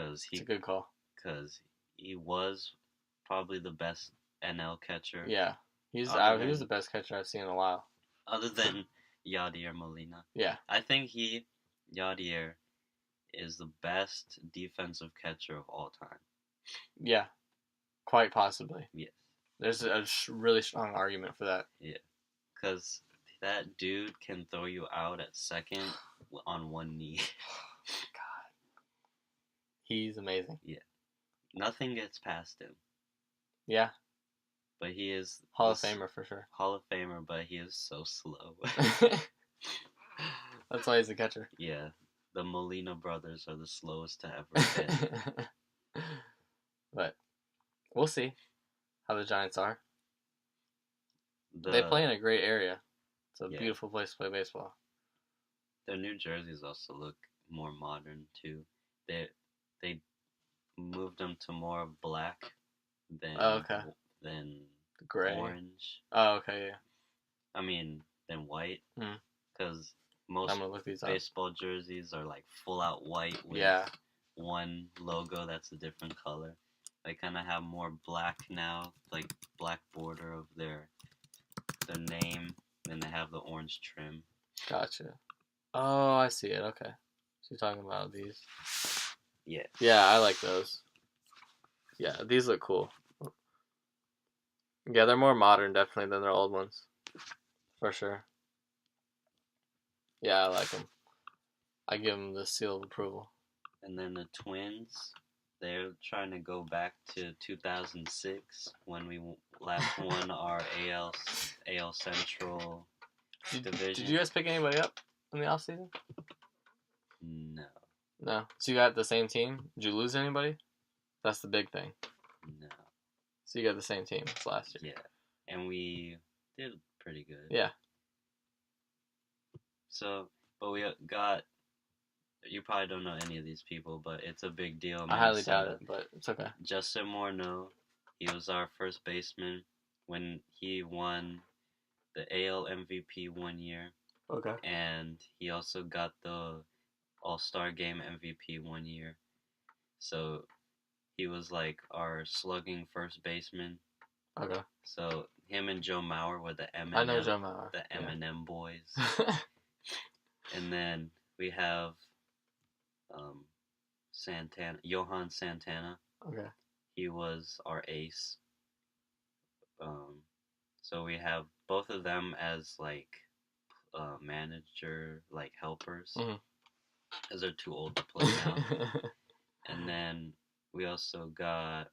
It's a good call. Because he was probably the best NL catcher. Yeah, he was the best catcher I've seen in a while. Other than Yadier Molina. Yeah. I think Yadier, is the best defensive catcher of all time. Yeah, quite possibly. Yes. There's a really strong argument for that. Yeah, because that dude can throw you out at second on one knee. God. He's amazing. Yeah. Nothing gets past him. Yeah. But he is... Hall of Famer for sure. Hall of Famer, but he is so slow. That's why he's a catcher. Yeah. The Molina brothers are the slowest to ever hit. But we'll see how the Giants are. They play in a great area. It's a beautiful place to play baseball. Their new jerseys also look more modern too. They moved them to more black then Oh, okay. then Gray. orange. Oh, okay, yeah. I mean, then white. Hmm. Because I'm most gonna look these up. baseball jerseys are like full out white with Yeah. one logo that's a different color. They kind of have more black now, like black border of their name, and they have the orange trim. Gotcha. Oh, I see it. Okay. So you're talking about these. Yeah. Yeah, I like those. Yeah, these look cool. Yeah, they're more modern, definitely, than their old ones. For sure. Yeah, I like them. I give them the seal of approval. And then the Twins, they're trying to go back to 2006 when we last won our AL Central division. Did you guys pick anybody up in the offseason? No. No. So you got the same team? Did you lose anybody? That's the big thing. No. So you got the same team as last year. Yeah. And we did pretty good. Yeah. So, but we got, you probably don't know any of these people, but it's a big deal. I highly doubt it, but it's okay. Justin Morneau, he was our first baseman when he won the AL MVP one year. Okay. And he also got the All-Star Game MVP one year. So he was like our slugging first baseman. Okay. So him and Joe Mauer were the Eminem. I know Joe Mauer. The Eminem boys. And then we have Johan Santana. Okay. He was our ace. So we have both of them as like manager, like helpers, as they're too old to play now. And then we also got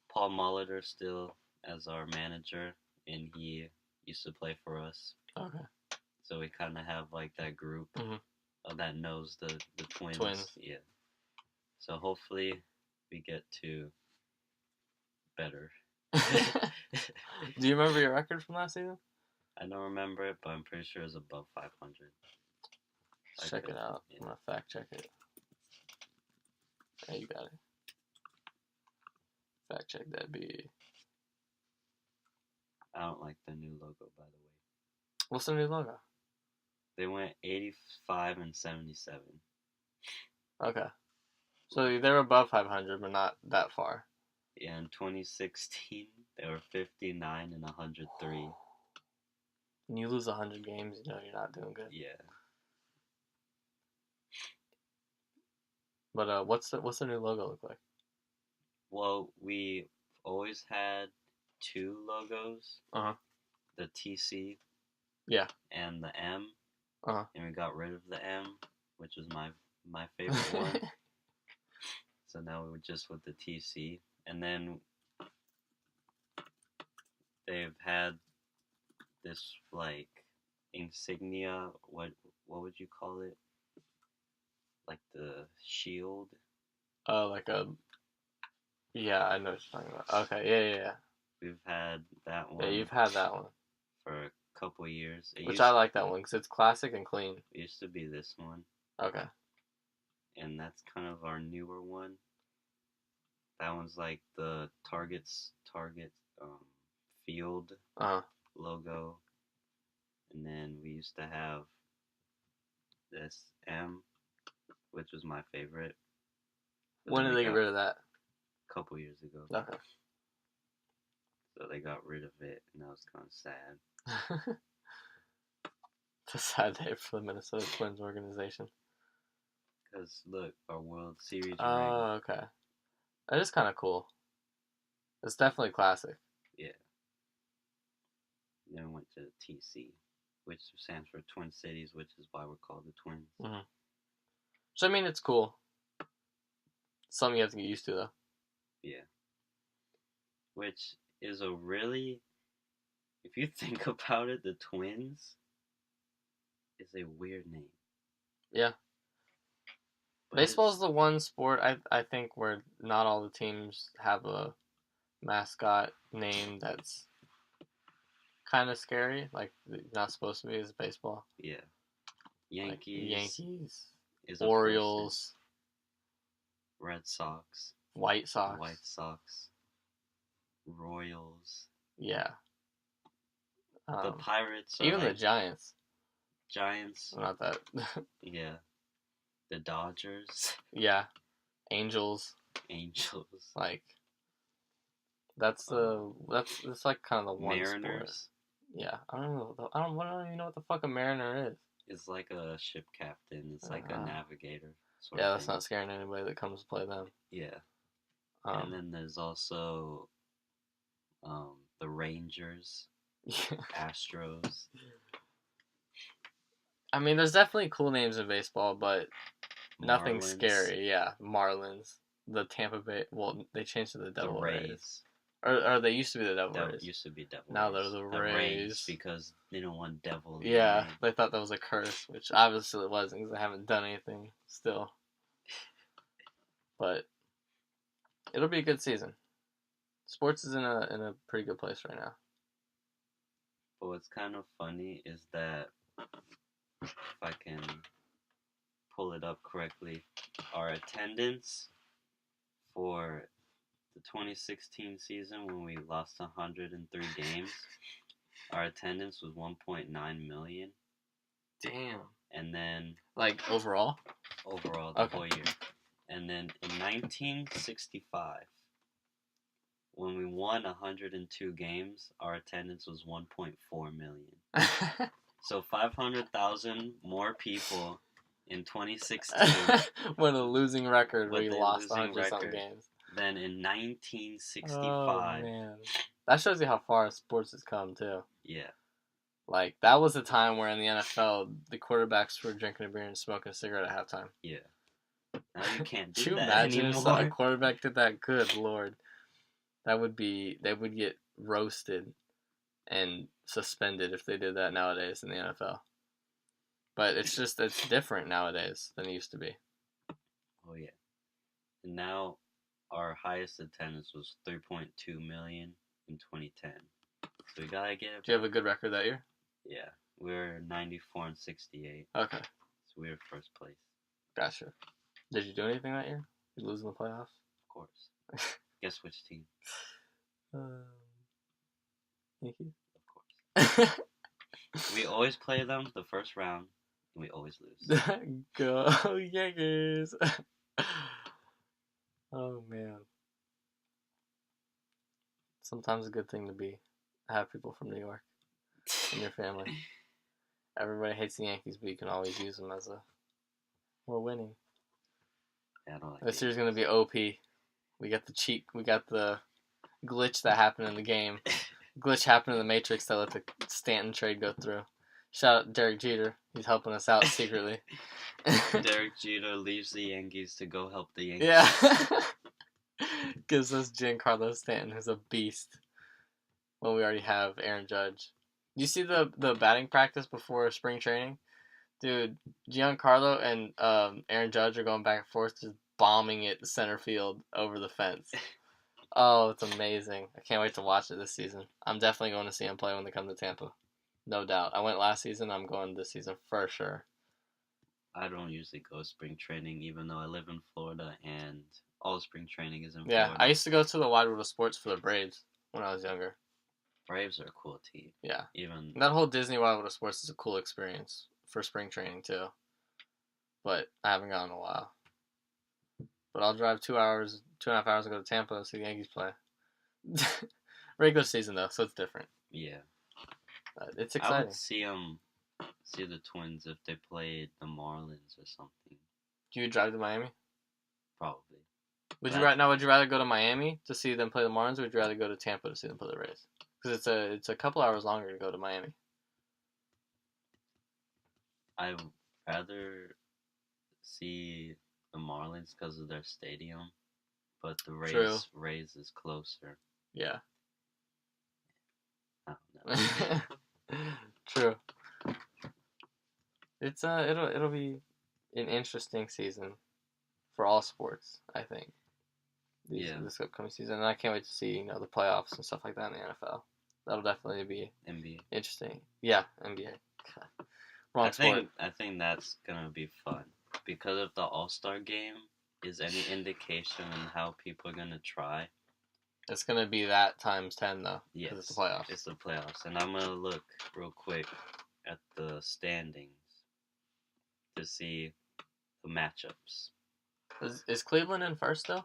Paul Molitor still as our manager, and he used to play for us. Okay. So we kind of have like that group that knows the Twins. Yeah. So hopefully we get to better. Do you remember your record from last season? I don't remember it, but I'm pretty sure it's above 500. Check it out. Yeah. I'm gonna fact check it. Yeah, you got it. Fact check that B. I don't like the new logo, by the way. What's the new logo? They went 85 and 77. Okay. So they're above 500, but not that far. Yeah, in 2016, they were 59 and 103. When you lose 100 games, you know you're not doing good. Yeah. But what's the new logo look like? Well, we always had two logos. The TC. Yeah. And the M. And we got rid of the M, which was my favorite one. So now we're just with the TC. And then they've had this like insignia. What would you call it? Like the shield. Oh, like a. Yeah, I know what you're talking about. Okay, yeah. We've had that one. Yeah, you've had that one for a couple years. I like that one because it's classic and clean. It used to be this one. Okay. And that's kind of our newer one. That one's like the Target field logo. And then we used to have this M, which was my favorite. When did they get rid of that? A couple years ago. Okay. So they got rid of it, and that was kind of sad. It's a sad day for the Minnesota Twins organization. Because, look, our World Series ring. Oh, okay. That is kind of cool. It's definitely classic. Yeah. Then we went to TC, which stands for Twin Cities, which is why we're called the Twins. Mm-hmm. So, I mean, it's cool. Something you have to get used to, though. Yeah. Which is a really, if you think about it, the Twins is a weird name. Yeah. Baseball is the one sport I think where not all the teams have a mascot name that's kind of scary. Like, not supposed to be as baseball. Yeah. Yankees. Like Yankees. Is Orioles. Red Sox. White Sox. White Sox, Royals, Yeah. the Pirates, are Even the like Giants. Giants. Not that. Yeah, the Dodgers, Yeah. Angels. Angels, Like, it's like kind of the one sport. Mariners. Yeah. I don't even know what the fuck a mariner is. It's like a ship captain. It's like a navigator. Sort Yeah, of that's thing. not scaring anybody that comes to play them. Yeah. And then there's also the Rangers, Astros. I mean, there's definitely cool names in baseball, but nothing Marlins, scary. Yeah, Marlins, the Tampa Bay. Well, they changed to the Devil the Rays. Rays. Or they used to be the Devil Rays. Used to be Devil Now Rays. they're the Rays. because they don't want devil in their Yeah, name. they thought that was a curse, which obviously it wasn't because they haven't done anything still. But it'll be a good season. Sports is in a pretty good place right now. But what's kind of funny is that, if I can pull it up correctly, our attendance for the 2016 season, when we lost 103 games, our attendance was 1.9 million. Damn. And then Like overall the whole year. And then in 1965, when we won 102 games, our attendance was 1.4 million. So 500,000 more people in 2016 when a losing record where With you a lost losing 100-something record. games. than in 1965. Oh, man. That shows you how far sports has come, too. Yeah. Like, that was a time where in the NFL, the quarterbacks were drinking a beer and smoking a cigarette at halftime. Yeah. Now you can't do Could you that imagine anymore. if a quarterback did that? Good Lord. They would get roasted and suspended if they did that nowadays in the NFL. But it's different nowadays than it used to be. Oh, yeah. And now our highest attendance was 3.2 million in 2010. So we gotta get it. Do you have a good record that year? Yeah. We're 94 and 68. Okay. So we were first place. Gotcha. Did you do anything that year? Did you lose in the playoffs? Of course. Guess which team? Yankees? Of course. We always play them the first round, and we always lose. Go Yankees! Oh, man. Sometimes a good thing to have people from New York in your family. Everybody hates the Yankees, but you can always use them as we're winning. Yeah, I don't like This year's going to be OP. We got the glitch that happened in the game. Glitch happened in the Matrix that let the Stanton trade go through. Shout out Derek Jeter. He's helping us out secretly. Derek Jeter leaves the Yankees to go help the Yankees. Yeah. Gives us Giancarlo Stanton, who's a beast. When we already have Aaron Judge. You see the batting practice before spring training? Dude, Giancarlo and Aaron Judge are going back and forth, just bombing it center field over the fence. Oh, it's amazing. I can't wait to watch it this season. I'm definitely going to see him play when they come to Tampa. No doubt. I went last season. I'm going this season for sure. I don't usually go spring training, even though I live in Florida and all spring training is in Yeah, Florida. I used to go to the Wide World of Sports for the Braves when I was younger. Braves are a cool team. Yeah. Even that whole Disney Wide World of Sports is a cool experience for spring training too. But I haven't gone in a while. But I'll drive 2.5 hours to go to Tampa to see the Yankees play. Regular season though, so it's different. Yeah. It's exciting. I would see the Twins if they played the Marlins or something. Do you drive to Miami? Probably. Would you rather go to Miami to see them play the Marlins, or would you rather go to Tampa to see them play the Rays? Because it's a couple hours longer to go to Miami. I'd rather see the Marlins because of their stadium, but the Rays is closer. Yeah. I don't know. True. It's it'll be an interesting season for all sports, I think. This upcoming season, and I can't wait to see the playoffs and stuff like that in the NFL. That'll definitely be NBA. Interesting. Yeah, NBA. Wrong sport. I think that's gonna be fun because of the All-Star game. is any indication on how people are gonna try, It's gonna be that times 10 though, yes, because it's the playoffs. It's the playoffs, and I'm gonna look real quick at the standings to see the matchups. Is Cleveland in first though?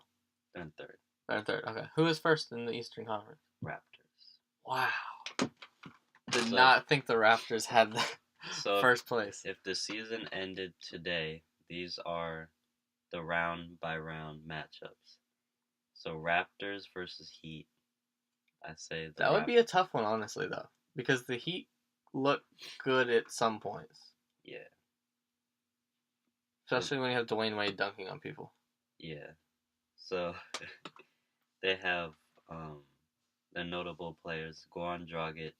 They're in third. They're in third. Okay. Who is first in the Eastern Conference? Raptors. Wow. Did So- not think the Raptors had the So first place. if the season ended today, these are the round by round matchups. So Raptors versus Heat. I say That would be a tough one, honestly, though, because the Heat look good at some points, yeah, especially when you have Dwayne Wade dunking on people. yeah. So they have the notable players: Goran Dragic,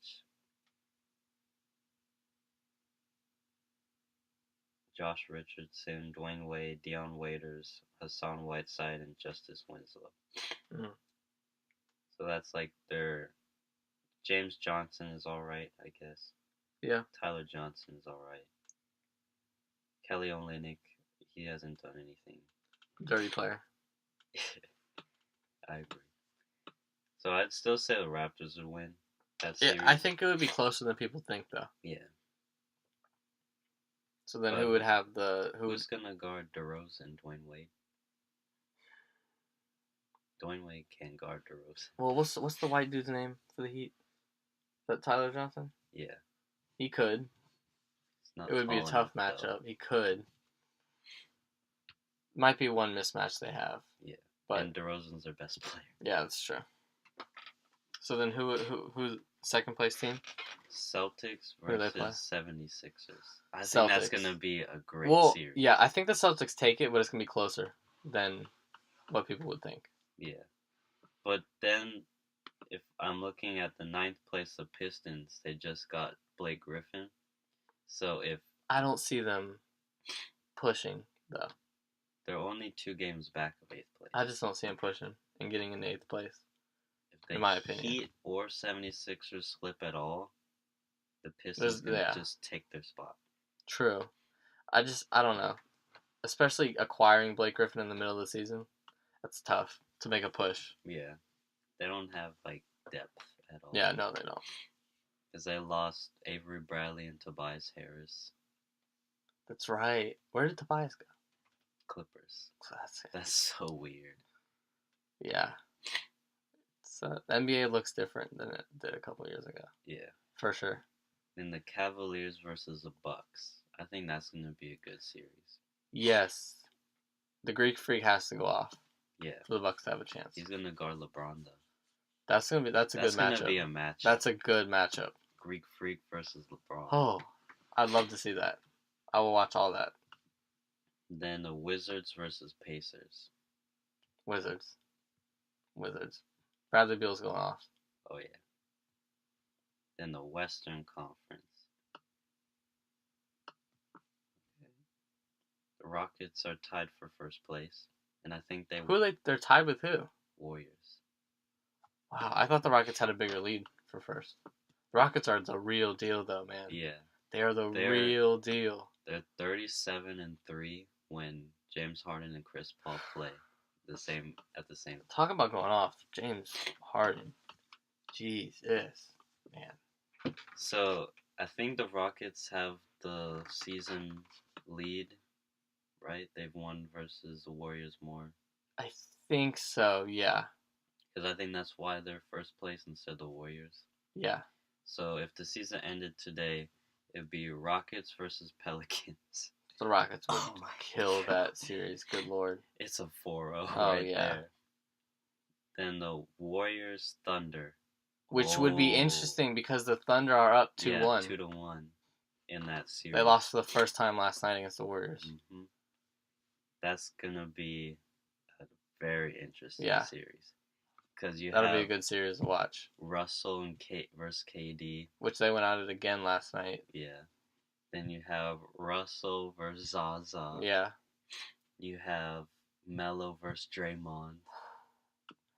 Josh Richardson, Dwayne Wade, Deion Waiters, Hassan Whiteside, and Justice Winslow. Mhm. So that's like their. James Johnson is alright, I guess. Yeah. Tyler Johnson is alright. Kelly Olynyk, he hasn't done anything. Dirty player. I agree. So I'd still say the Raptors would win that Yeah, series. I think it would be closer than people think, though. Yeah. So then, But who would have Who's gonna guard DeRozan? Dwayne Wade. Dwayne Wade can't guard DeRozan. Well, what's the white dude's name for the Heat? Is that Tyler Johnson? Yeah. He could. It's not It would be a tall tough enough, though. matchup. He could. Might be one mismatch they have. Yeah. But And DeRozan's their best player. yeah, that's true. So then, who's second place team? Celtics Who do they play? versus 76ers. I think that's Celtics. gonna be a great Well, series. yeah, I think the Celtics take it, but it's gonna be closer than what people would think. Yeah. But then, if I'm looking at the 9th place, the Pistons, they just got Blake Griffin. So if I don't see them pushing though. they're only 2 games back of 8th place. I just don't see them pushing and getting in 8th place. If the in my opinion. Heat or 76ers slip at all, the Pistons yeah. just take their spot. True. I don't know. Especially acquiring Blake Griffin in the middle of the season, that's tough to make a push. Yeah. They don't have, like, depth at all. Yeah, no, they don't. Because they lost Avery Bradley and Tobias Harris. That's right. Where did Tobias go? Clippers. That's That's so weird. yeah. So the NBA looks different than it did a couple years ago, Yeah. for sure. Then the Cavaliers versus the Bucks. I think that's going to be a good series. Yes, the Greek Freak has to go off Yeah. for the Bucks to have a chance. He's going to guard LeBron, though. That's a good That's going matchup. to be a matchup. That's a good matchup. Greek Freak versus LeBron. Oh, I'd love to see that. I will watch all that. Then the Wizards versus Pacers. Wizards. Bradley Beal's going off. Oh, yeah. Then the Western Conference. The Rockets are tied for first place. And I think they They're tied with who? Warriors. Wow, I thought the Rockets had a bigger lead for first. The Rockets are the real deal, though, man. Yeah. They are the They're- real deal. They're 37-3 when James Harden and Chris Paul play at the same time. Talk about going off. James Harden. Jesus, man. So I think the Rockets have the season lead, right? They've won versus the Warriors more. I think so, yeah. Because I think that's why they're first place instead of the Warriors. Yeah. So if the season ended today, it'd be Rockets versus Pelicans. The Rockets would Oh my kill God. that series. Good lord. It's a 4-0 Oh, right yeah. there. Then the Warriors Thunder. Which would be Oh. interesting because the Thunder are up 2-1. 2-1 in that series. They lost for the first time last night against the Warriors. hmm That's gonna be a very interesting Yeah. series. Because you That'll have be a good series to watch. Russell and Kate versus KD. Which they went at it again last night. Yeah. Then you have Russell versus Zaza. Yeah. You have Melo versus Draymond.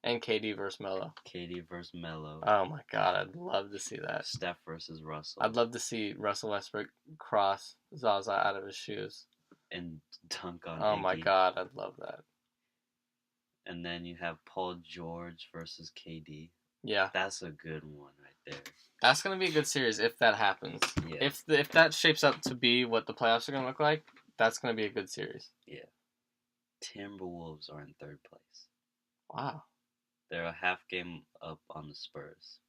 And KD versus Melo. KD versus Melo. Oh my god, I'd love to see that. Steph versus Russell. I'd love to see Russell Westbrook cross Zaza out of his shoes. and dunk on Oh my Iggy. god, I'd love that. And then you have Paul George versus KD. Yeah, That's a good one right there. that's gonna be a good series if that happens. Yeah. If that shapes up to be what the playoffs are gonna look like, that's gonna be a good series. Yeah. Timberwolves are in third place. Wow. They're a half game up on the Spurs.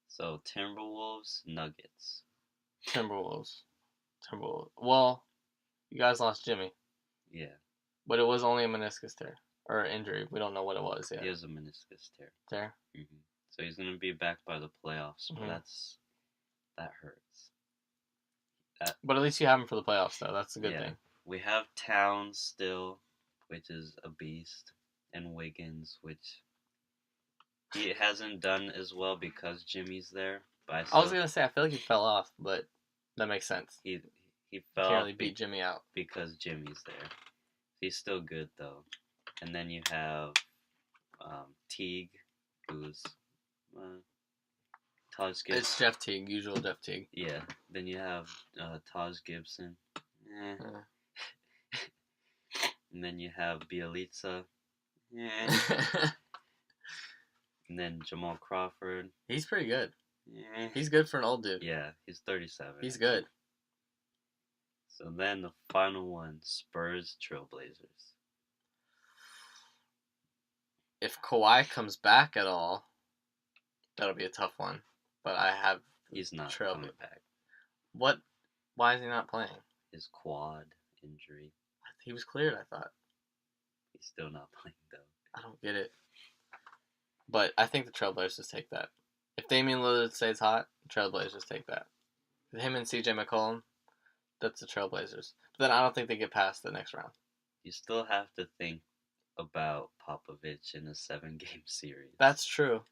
So Timberwolves, Nuggets. Timberwolves. Well, you guys lost Jimmy, Yeah. but it was only a meniscus tear or injury. We don't know what it was yet. He has a meniscus tear. Tear. So he's gonna be back by the playoffs, but Mhm. that hurts. But at least you have him for the playoffs, though. That's a good thing. We have Towns still, which is a beast, and Wiggins, which he hasn't done as well because Jimmy's there. But I was gonna say I feel like he fell off, but that makes sense. he He fell can't off really beat Jimmy out. because Jimmy's there. He's still good though. And then you have Teague, who's Taj Gibson. It's Jeff Teague, usual Jeff Teague. Yeah. Then you have Taj Gibson. And then you have Bielitsa. And then Jamal Crawford. He's pretty good. He's good for an old dude. Yeah, he's 37. He's good. So then the final one, Spurs Trailblazers. If Kawhi comes back at all, that'll be a tough one. But I have He's not Trail- coming back. What? Why is he not playing? His quad injury. He was cleared, I thought. He's still not playing though. I don't get it. But I think the Trailblazers take that. If Damian Lillard stays hot, the Trailblazers take that. Him and CJ McCollum, that's the Trailblazers. But then I don't think they get past the next round. You still have to think about Popovich in a 7-game series. That's true.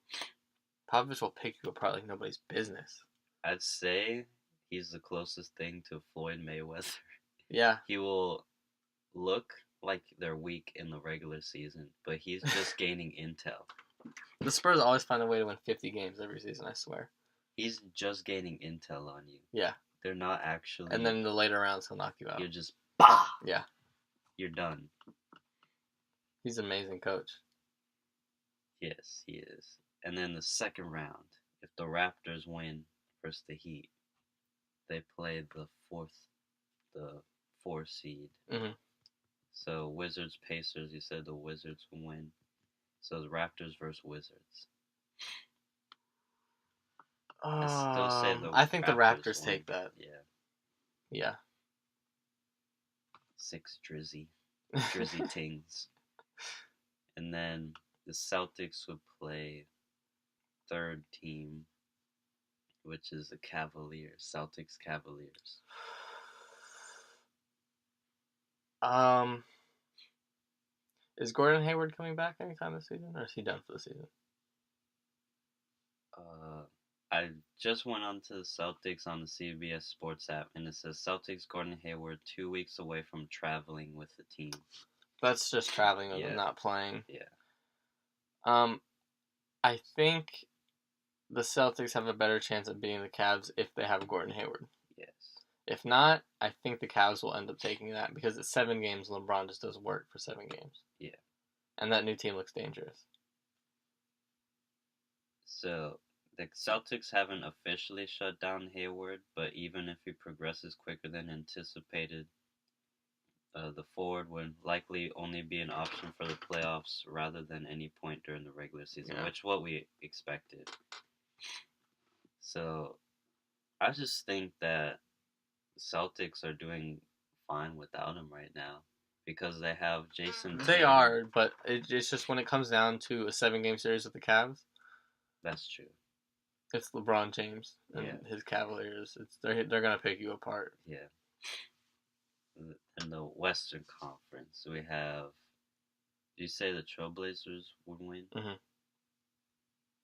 Popovich will pick you apart like nobody's business. I'd say he's the closest thing to Floyd Mayweather. Yeah. He will look like they're weak in the regular season, but he's just gaining intel. The Spurs always find a way to win 50 games every season, I swear. He's just gaining intel on you. Yeah. They're not actually... And then in the later rounds, he'll knock you out. You're just... Bah! Yeah. You're done. He's an amazing coach. Yes, he is. And then the second round, if the Raptors win versus the Heat, they play the four seed. Mm-hmm. So Wizards Pacers, you said the Wizards will win. So the Raptors versus Wizards. I think the Raptors win. take that. Yeah. Yeah. 6 Drizzy Tings. And then the Celtics would play third team, which is the Cavaliers. Celtics Cavaliers. Is Gordon Hayward coming back anytime this season, or is he done for the season? I just went on to the Celtics on the CBS Sports app, and it says Celtics Gordon Hayward 2 weeks away from traveling with the team. That's just traveling with Yeah. not playing. Yeah. I think the Celtics have a better chance of beating the Cavs if they have Gordon Hayward. Yes. If not, I think the Cavs will end up taking that because it's 7 games. LeBron just doesn't work for 7 games. Yeah. And that new team looks dangerous. So the Celtics haven't officially shut down Hayward, but even if he progresses quicker than anticipated, the forward would likely only be an option for the playoffs rather than any point during the regular season, which is what we expected. So I just think that the Celtics are doing fine without him right now because they have Jason Tatum. They are, but it's just when it comes down to a 7-game series with the Cavs. That's true. It's LeBron James and his Cavaliers. They're gonna pick you apart. Yeah. In the Western Conference, we have. Did you say the Trailblazers would win? Mm-hmm.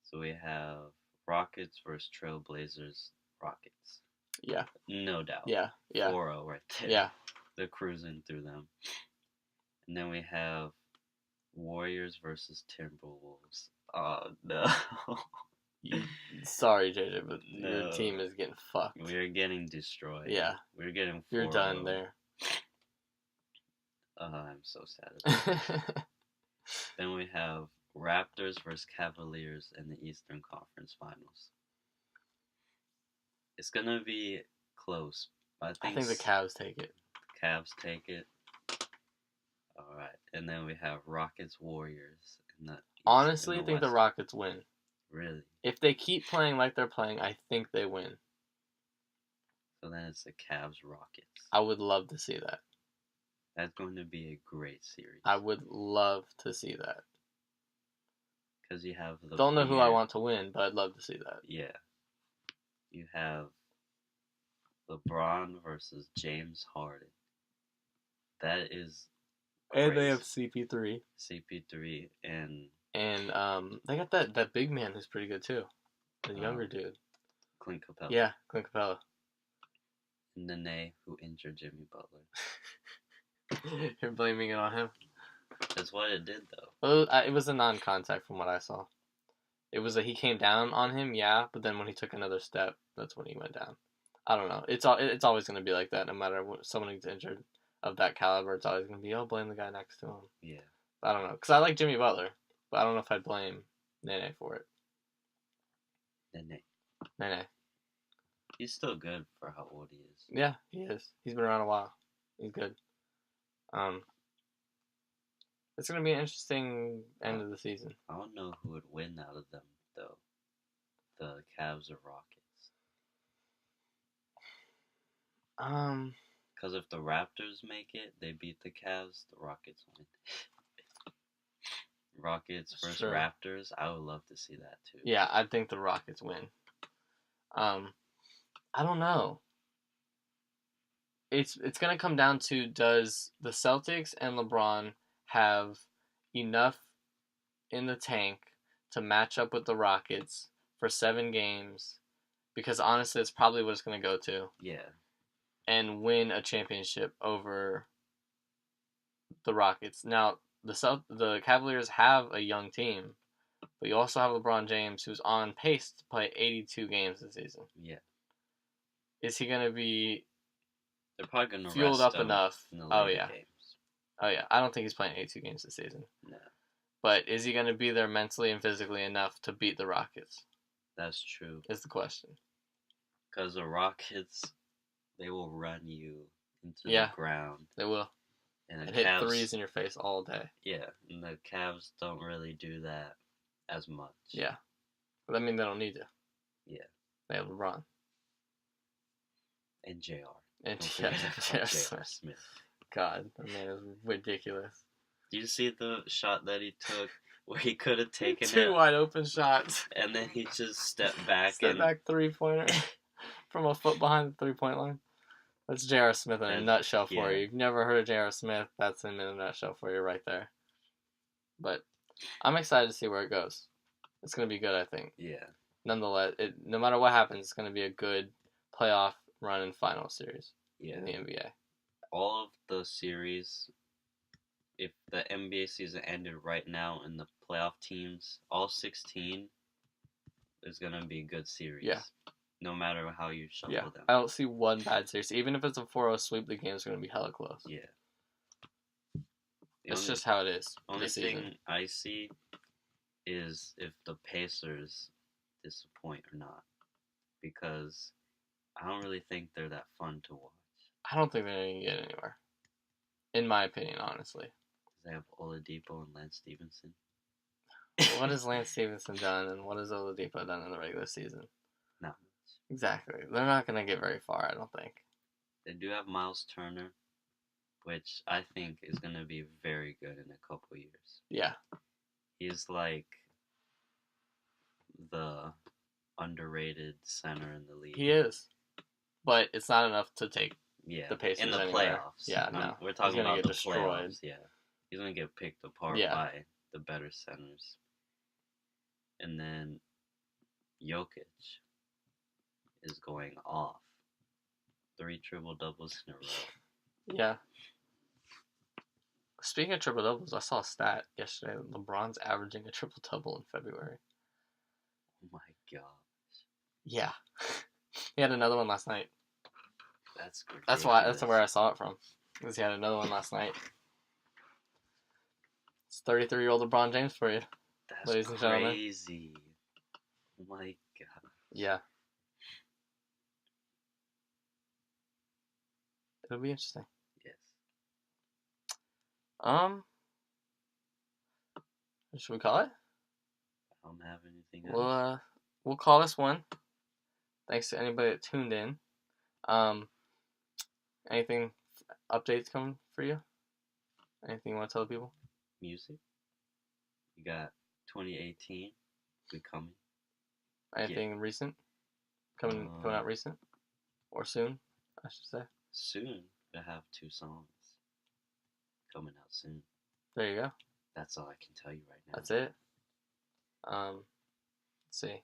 So we have Rockets versus Trailblazers. Rockets. Yeah. No doubt. Yeah. 4-0 right there. Yeah. They're cruising through them. And then we have Warriors versus Timberwolves. Oh no. Sorry, JJ, but your team is getting fucked. We're getting destroyed. Yeah. We're getting 4-0. You're done there. I'm so sad. Then we have Raptors versus Cavaliers in the Eastern Conference Finals. It's gonna be close. I think the Cavs take it. Cavs take it. All right, and then we have Rockets Warriors in the. Honestly, I think the Rockets win. Really? If they keep playing like they're playing, I think they win. So then it's the Cavs Rockets. I would love to see that. That's going to be a great series. I would love to see that. Because you have the. Don't know who I want to win, but I'd love to see that. Yeah. You have LeBron versus James Harden. That is. And they have CP3. CP3 and they got that big man who's pretty good too. The younger dude. Clint Capella. Yeah, Clint Capella. And Nene, who injured Jimmy Butler. You're blaming it on him? That's what it did, though. Well, it was a non-contact from what I saw. It was he came down on him, yeah, but then when he took another step, that's when he went down. I don't know. It's always going to be like that, no matter what someone gets injured of that caliber. It's always going to be, blame the guy next to him. Yeah. I don't know, because I like Jimmy Butler, but I don't know if I'd blame Nene for it. Nene. He's still good for how old he is. Yeah, he is. He's been around a while. He's good. It's going to be an interesting end of the season. I don't know who would win out of them, though. The Cavs or Rockets. Because if the Raptors make it, they beat the Cavs, the Rockets win. Rockets versus Raptors, I would love to see that, too. Yeah, I think the Rockets win. I don't know. It's going to come down to, does the Celtics and LeBron have enough in the tank to match up with the Rockets for 7 games? Because honestly, it's probably what it's going to go to. Yeah. And win a championship over the Rockets. Now, the Cavaliers have a young team, but you also have LeBron James, who's on pace to play 82 games this season. Yeah. Is he going to be They're probably going to fueled up enough? In the games. Oh, yeah. I don't think he's playing 82 games this season. No. But is he going to be there mentally and physically enough to beat the Rockets? That's true. Is the question. Because the Rockets, they will run you into the ground. They will. And hit threes in your face all day. Yeah, and the Cavs don't really do that as much. Yeah. But I mean, they don't need to. Yeah. They have LeBron. And JR. And J.R. Smith. God, that man is ridiculous. Do you see the shot that he took where he could have taken two wide open shots? And then he just stepped back. Back 3-pointer from a foot behind the 3-point line. That's J.R. Smith in a nutshell for you. You've never heard of J.R. Smith, that's him in a nutshell for you right there. But I'm excited to see where it goes. It's going to be good, I think. Yeah. Nonetheless, no matter what happens, it's going to be a good playoff run and final series in the NBA. All of the series, if the NBA season ended right now and the playoff teams, all 16, is going to be a good series. Yeah. No matter how you shuffle them. I don't see one bad series. Even if it's a 4-0 sweep, the game's going to be hella close. Yeah. It's just how it is. Only thing I see is if the Pacers disappoint or not. Because I don't really think they're that fun to watch. I don't think they're going to get anywhere. In my opinion, honestly. They have Oladipo and Lance Stevenson. What has Lance Stevenson done and what has Oladipo done in the regular season? Not much. Exactly. They're not going to get very far, I don't think. They do have Miles Turner, which I think is going to be very good in a couple years. Yeah. He's like the underrated center in the league. He is. But it's not enough to take the Pacers in the anywhere. playoffs. Yeah, no. We're talking about the playoffs. Yeah. He's going to get picked apart by the better centers. And then Jokic is going off. 3 triple-doubles in a row. Yeah. Speaking of triple-doubles, I saw a stat yesterday. LeBron's averaging a triple-double in February. Oh my gosh. Yeah. He had another one last night. That's good. That's where I saw it from. Because he had another one last night. It's 33-year-old LeBron James for you. That's ladies and gentlemen. crazy. Oh my god. Yeah. It'll be interesting. Yes. Should we call it? I don't have anything else. We'll call this one. Thanks to anybody that tuned in. Anything updates coming for you? Anything you want to tell people? Music. You got 2018. We coming. Anything recent? Coming out recent? Or soon, I should say. Soon. I have 2 songs coming out soon. There you go. That's all I can tell you right now. That's it. Let's see.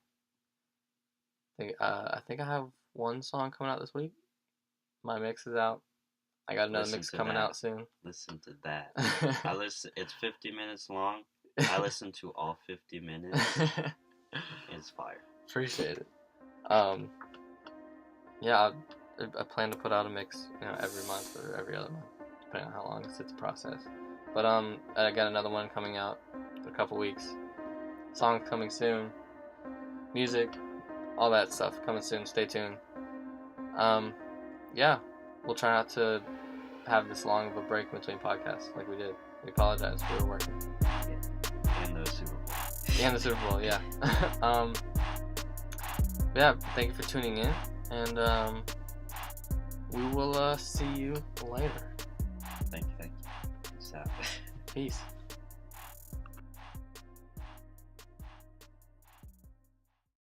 I think I have 1 song coming out this week. My mix is out. I got another mix coming out soon. Listen to that. It's 50 minutes long. I listened to all 50 minutes. It's fire. Appreciate it. Yeah, I plan to put out a mix, every month or every other month, depending on how long it's a process. But I got another one coming out in a couple weeks. Songs coming soon. Music, all that stuff coming soon. Stay tuned. Yeah, we'll try not to have this long of a break between podcasts like we did. We apologize. We were working. And the Super Bowl. And the Super Bowl, yeah. Yeah, thank you for tuning in, and we will see you later. Thank you. Peace out. Peace.